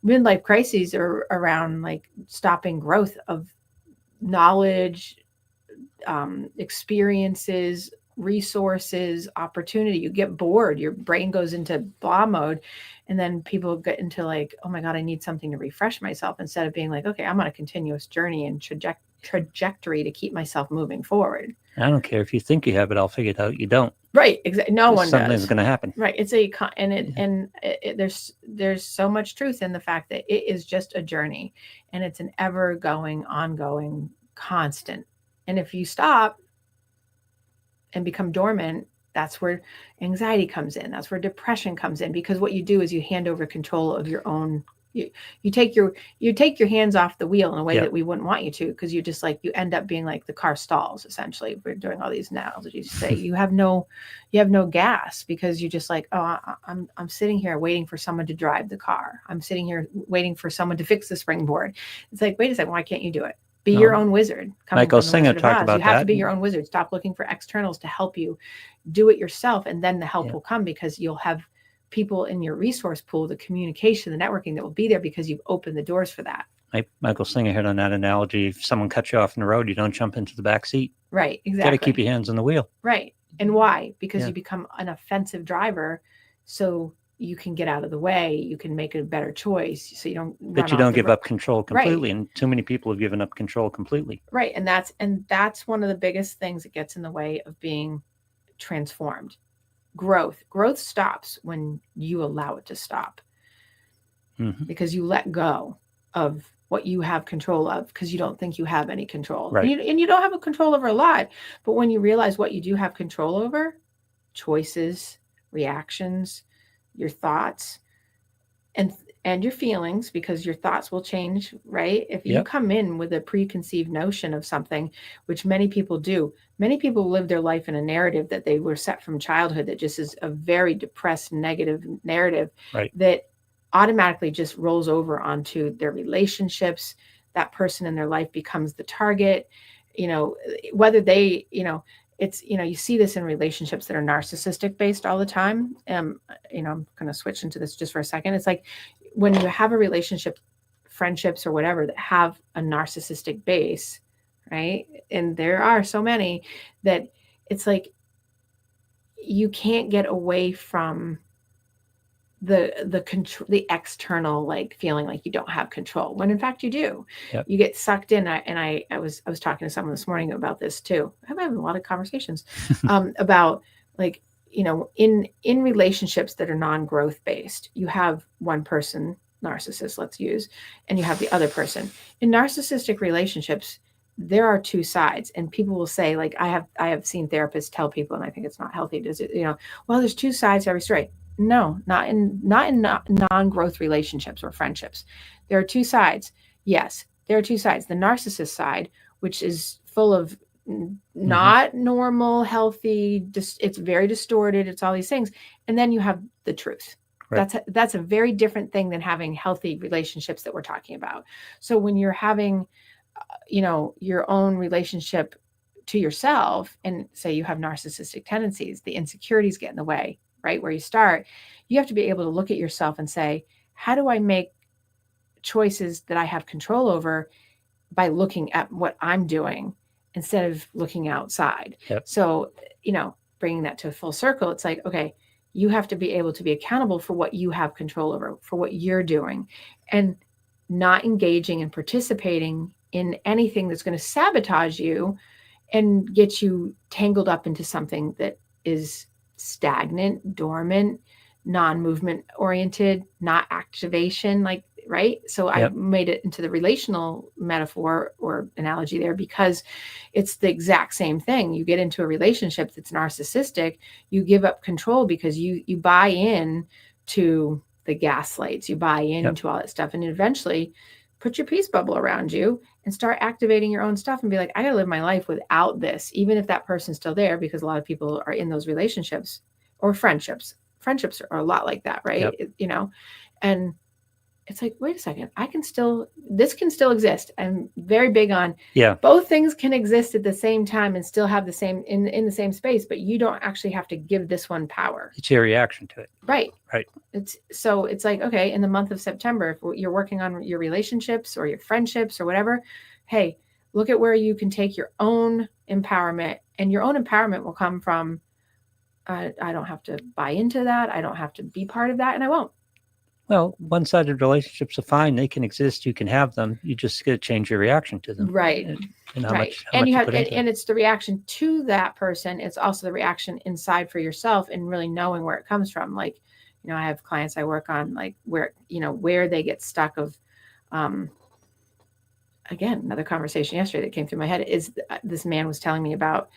Midlife crises are around, like, stopping growth of knowledge, experiences, resources, opportunity. You get bored, your brain goes into blah mode. And then people get into, like, oh my God, I need something to refresh myself, instead of being like, okay, I'm on a continuous journey and trajectory to keep myself moving forward. I don't care if you think you have it all figured out, you don't. Right. Exactly. No one does. Something's going to happen. Right. It's there's so much truth in the fact that it is just a journey, and it's an ever going, ongoing, constant. And if you stop and become dormant, that's where anxiety comes in. That's where depression comes in, because what you do is you hand over control of your own you take your hands off the wheel in a way that we wouldn't want you to, because you just like, you end up being like the car stalls, essentially. We're doing all these analogies to say you have no gas, because you're just like, oh, I'm sitting here waiting for someone to drive the car. I'm sitting here waiting for someone to fix the springboard. It's like, wait a second, why can't you do it? Be your own wizard. Michael Singer talked about that. You have to be your own wizard. Stop looking for externals to help you. Do it yourself, and then the help will come, because you'll have people in your resource pool, the communication, the networking that will be there, because you've opened the doors for that. Michael Singer hit on that analogy. If someone cuts you off in the road, you don't jump into the back seat. Right, exactly. You got to keep your hands on the wheel. Right. And why? Because you become an offensive driver, so you can get out of the way. You can make a better choice, so you don't. But you don't give up control completely, and too many people have given up control completely. Right, and that's one of the biggest things that gets in the way of being transformed. Growth stops when you allow it to stop, because you let go of what you have control of, because you don't think you have any control, right? And you don't have a control over a lot. But when you realize what you do have control over, choices, reactions, your thoughts, and your feelings, because your thoughts will change, right? If you come in with a preconceived notion of something, which many people do, many people live their life in a narrative that they were set from childhood that just is a very depressed, negative narrative, that automatically just rolls over onto their relationships. That person in their life becomes the target, whether they, it's, you see this in relationships that are narcissistic based all the time. I'm going to switch into this just for a second. It's like, when you have a relationship, friendships or whatever, that have a narcissistic base, right? And there are so many that it's like, you can't get away from the control, the external, like feeling like you don't have control, when in fact you do. You get sucked in. I was talking to someone this morning about this too. I'm having a lot of conversations about, like, in relationships that are non-growth based, you have one person, narcissist, let's use, and you have the other person. In narcissistic relationships, there are two sides, and people will say, like, I have seen therapists tell people, and I think it's not healthy, well, there's two sides to every story. No, not in non-growth relationships or friendships. There are two sides. Yes, there are two sides. The narcissist side, which is full of not normal, healthy, it's very distorted. It's all these things. And then you have the truth. Right. That's a very different thing than having healthy relationships that we're talking about. So when you're having, your own relationship to yourself, and say you have narcissistic tendencies, the insecurities get in the way, right? Where you start, you have to be able to look at yourself and say, how do I make choices that I have control over by looking at what I'm doing instead of looking outside? So, bringing that to a full circle, it's like, okay, you have to be able to be accountable for what you have control over, for what you're doing, and not engaging and participating in anything that's going to sabotage you and get you tangled up into something that is stagnant, dormant, non-movement oriented, not activation, like, right? So I made it into the relational metaphor or analogy there, because it's the exact same thing. You get into a relationship that's narcissistic, you give up control because you buy in to the gaslights, you buy into all that stuff, and eventually put your peace bubble around you and start activating your own stuff and be like, I gotta live my life without this, even if that person's still there, because a lot of people are in those relationships or friendships. Friendships are a lot like that, right? And it's like, wait a second, this can still exist. I'm very big on both things can exist at the same time and still have the same in the same space, but you don't actually have to give this one power. It's your reaction to it. Right. It's like, okay, in the month of September, if you're working on your relationships or your friendships or whatever, hey, look at where you can take your own empowerment, and your own empowerment will come from, I don't have to buy into that. I don't have to be part of that, and I won't. Well, one-sided relationships are fine. They can exist. You can have them. You just got to change your reaction to them. Right. And how much and you have, put into and it's the reaction to that person. It's also the reaction inside for yourself, and really knowing where it comes from. Like, I have clients I work on, like, where they get stuck of, again, another conversation yesterday that came through my head is this man was telling me about,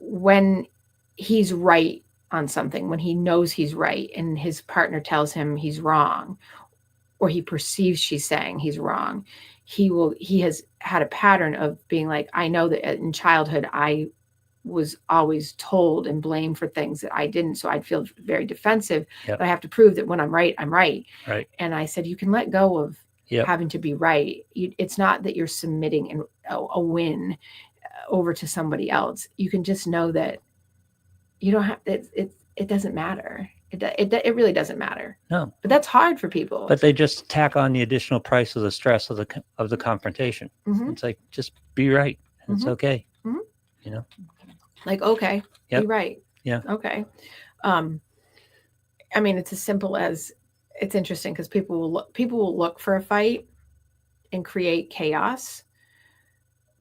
when he's right on something when he knows he's right and his partner tells him he's wrong, or he perceives she's saying he's wrong, he has had a pattern of being like, I know that in childhood I was always told and blamed for things that I didn't, so I'd feel very defensive. Yep. But I have to prove that when I'm right, I'm right. Right. And I said, you can let go of having to be right. It's not that you're submitting a win over to somebody else. You can just know that you don't have it doesn't matter. It really doesn't matter. No, but that's hard for people. But they just tack on the additional price of the stress of the confrontation. Mm-hmm. It's like, just be right. It's mm-hmm. okay. Mm-hmm. You know, like, okay, be right. Yeah. Okay. I mean, it's as simple as, it's interesting because people will look for a fight and create chaos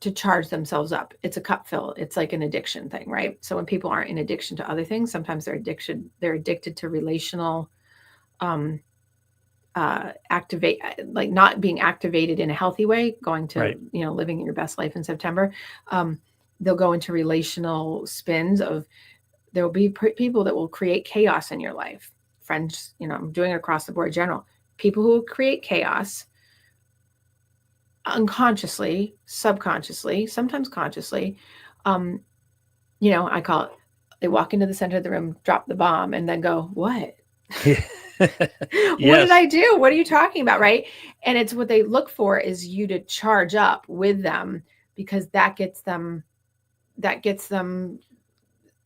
to charge themselves up. It's a cup fill. It's like an addiction thing, right? So when people aren't in addiction to other things, sometimes they're addicted to relational activate, like not being activated in a healthy way, going to, living your best life in September. They'll go into relational spins of, there will be people that will create chaos in your life. Friends, I'm doing it across the board, general. People who create chaos unconsciously, subconsciously, sometimes consciously, I call it, they walk into the center of the room, drop the bomb, and then go, what? What did I do? What are you talking about? Right. And it's what they look for is you to charge up with them, because that gets them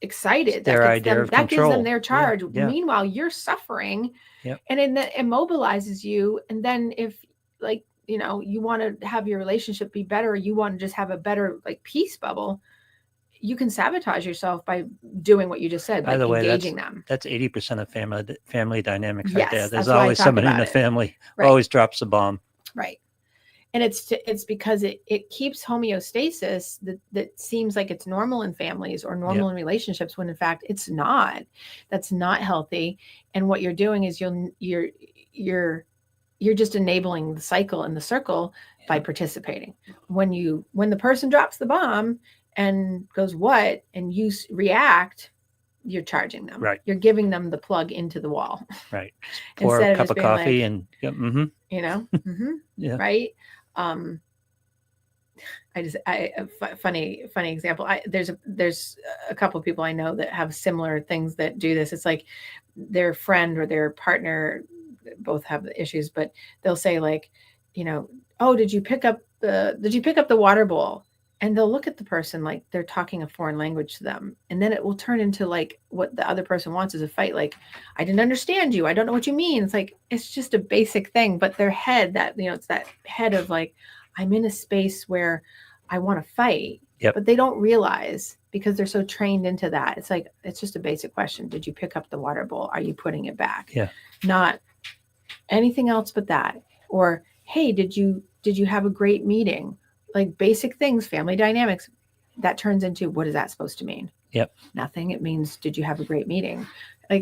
excited. That gives them their charge. Yeah. Meanwhile, you're suffering, and it immobilizes you. And then if you want to have your relationship be better, or you want to just have a better peace bubble, you can sabotage yourself by doing what you just said, engaging them. That's 80% of family dynamics right there. There's always somebody in the family always drops a bomb. Right. And it's because it keeps homeostasis that seems like it's normal in families or normal in relationships, when in fact it's not. That's not healthy. And what you're doing is you're just enabling the cycle and the circle by participating. When the person drops the bomb and goes, what? And you react, you're charging them. Right. You're giving them the plug into the wall. Right. Pour a cup of coffee right. Funny example. There's a couple of people I know that have similar things that do this. It's like their friend or their partner both have the issues, but they'll say oh, did you pick up the water bowl? And they'll look at the person like they're talking a foreign language to them. And then it will turn into what the other person wants is a fight. I didn't understand you. I don't know what you mean. It's it's just a basic thing, but their head it's that head of I'm in a space where I want to fight, but they don't realize, because they're so trained into that. It's it's just a basic question. Did you pick up the water bowl? Are you putting it back? Yeah. Not anything else but that. Or, hey, did you have a great meeting? Basic things, family dynamics, that turns into, what is that supposed to mean? Yep. Nothing. It means, did you have a great meeting?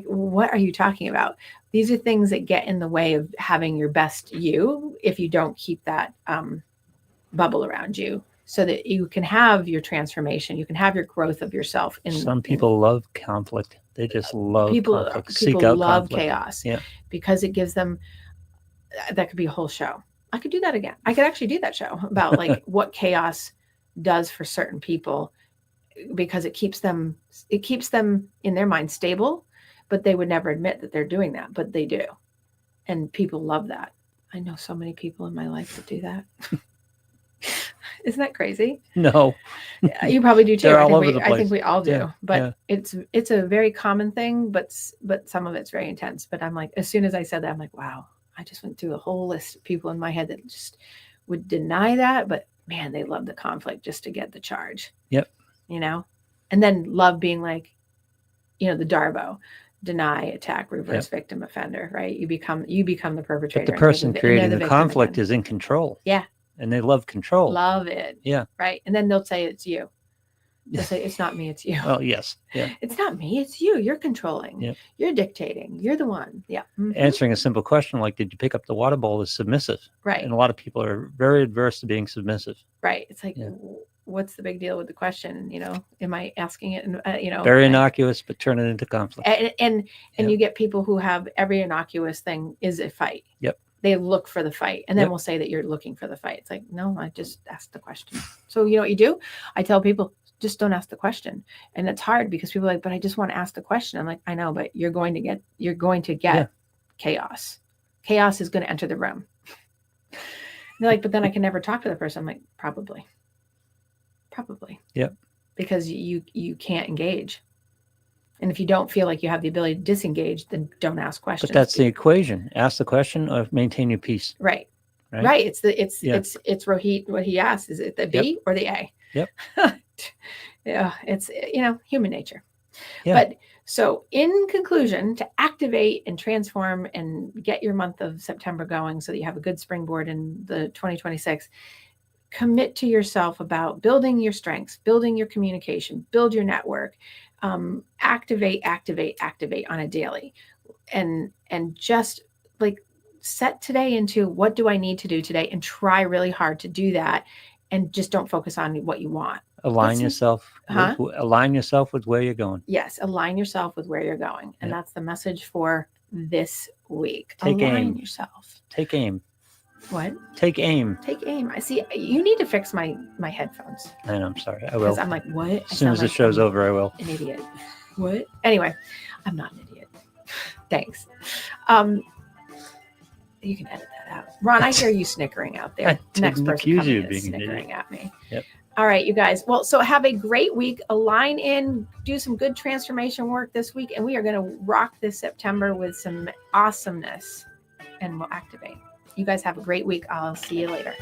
What are you talking about? These are things that get in the way of having your best you, if you don't keep that bubble around you, so that you can have your transformation, you can have your growth of yourself. Some people love conflict. They just love conflict. People love chaos, because it gives them, that could be a whole show. I could do that again. I could actually do that show about what chaos does for certain people, because it keeps them in their mind stable, but they would never admit that they're doing that, but they do. And people love that. I know so many people in my life that do that. Isn't that crazy? No. You probably do too. They're all over the place. I think we all do. But it's a very common thing, but some of it's very intense. But I'm as soon as I said that, I'm wow. I just went through a whole list of people in my head that just would deny that, but man, they love the conflict just to get the charge. Yep. And then love being the Darbo, deny, attack, reverse, victim, offender, right? You become the perpetrator. But the person creating the conflict is in control. Yeah. And they love control. Love it. Yeah. Right. And then they'll say it's you. They'll say, it's not me, it's you. Oh, yes. Yeah. It's not me, it's you. You're controlling. Yep. You're dictating. You're the one. Yeah. Mm-hmm. Answering a simple question did you pick up the water bowl is submissive. Right. And a lot of people are very adverse to being submissive. Right. It's what's the big deal with the question? Am I asking it? And very innocuous, but turn it into conflict. And you get people who have every innocuous thing is a fight. Yep. They look for the fight, and then we'll say that you're looking for the fight. It's like, no, I just asked the question. So you know what you do? I tell people, just don't ask the question. And it's hard because people are like, but I just want to ask the question. I'm like, I know, but you're going to get chaos. Chaos is going to enter the room. They're like, but then I can never talk to the person. I'm like, probably. Yep. Because you can't engage. And if you don't feel like you have the ability to disengage, then don't ask questions. But that's the equation. Ask the question or maintain your peace. Right. It's Rohit, what he asked. Is it the B or the A? Yep. Yeah. It's, human nature. Yeah. But so in conclusion, to activate and transform and get your month of September going so that you have a good springboard in the 2026, commit to yourself about building your strengths, building your communication, build your network, activate on a daily, and just like set today into what do I need to do today, and try really hard to do that, and just don't focus on what you want. Align yourself with where you're going. Yes, align yourself with where you're going, and that's the message for this week. Take align aim. yourself. Take aim. What? Take aim. Take aim. I see. You need to fix my headphones. I know. I'm sorry. I will. Because I'm like, what? As soon as the show's over, I will. An idiot. What? Anyway, I'm not an idiot. Thanks. You can edit that out. Ron, I hear you snickering out there. Next person coming is snickering at me. Yep. All right, you guys. Well, so have a great week. Align in, do some good transformation work this week, and we are going to rock this September with some awesomeness, and we'll activate. You guys have a great week. I'll see you later.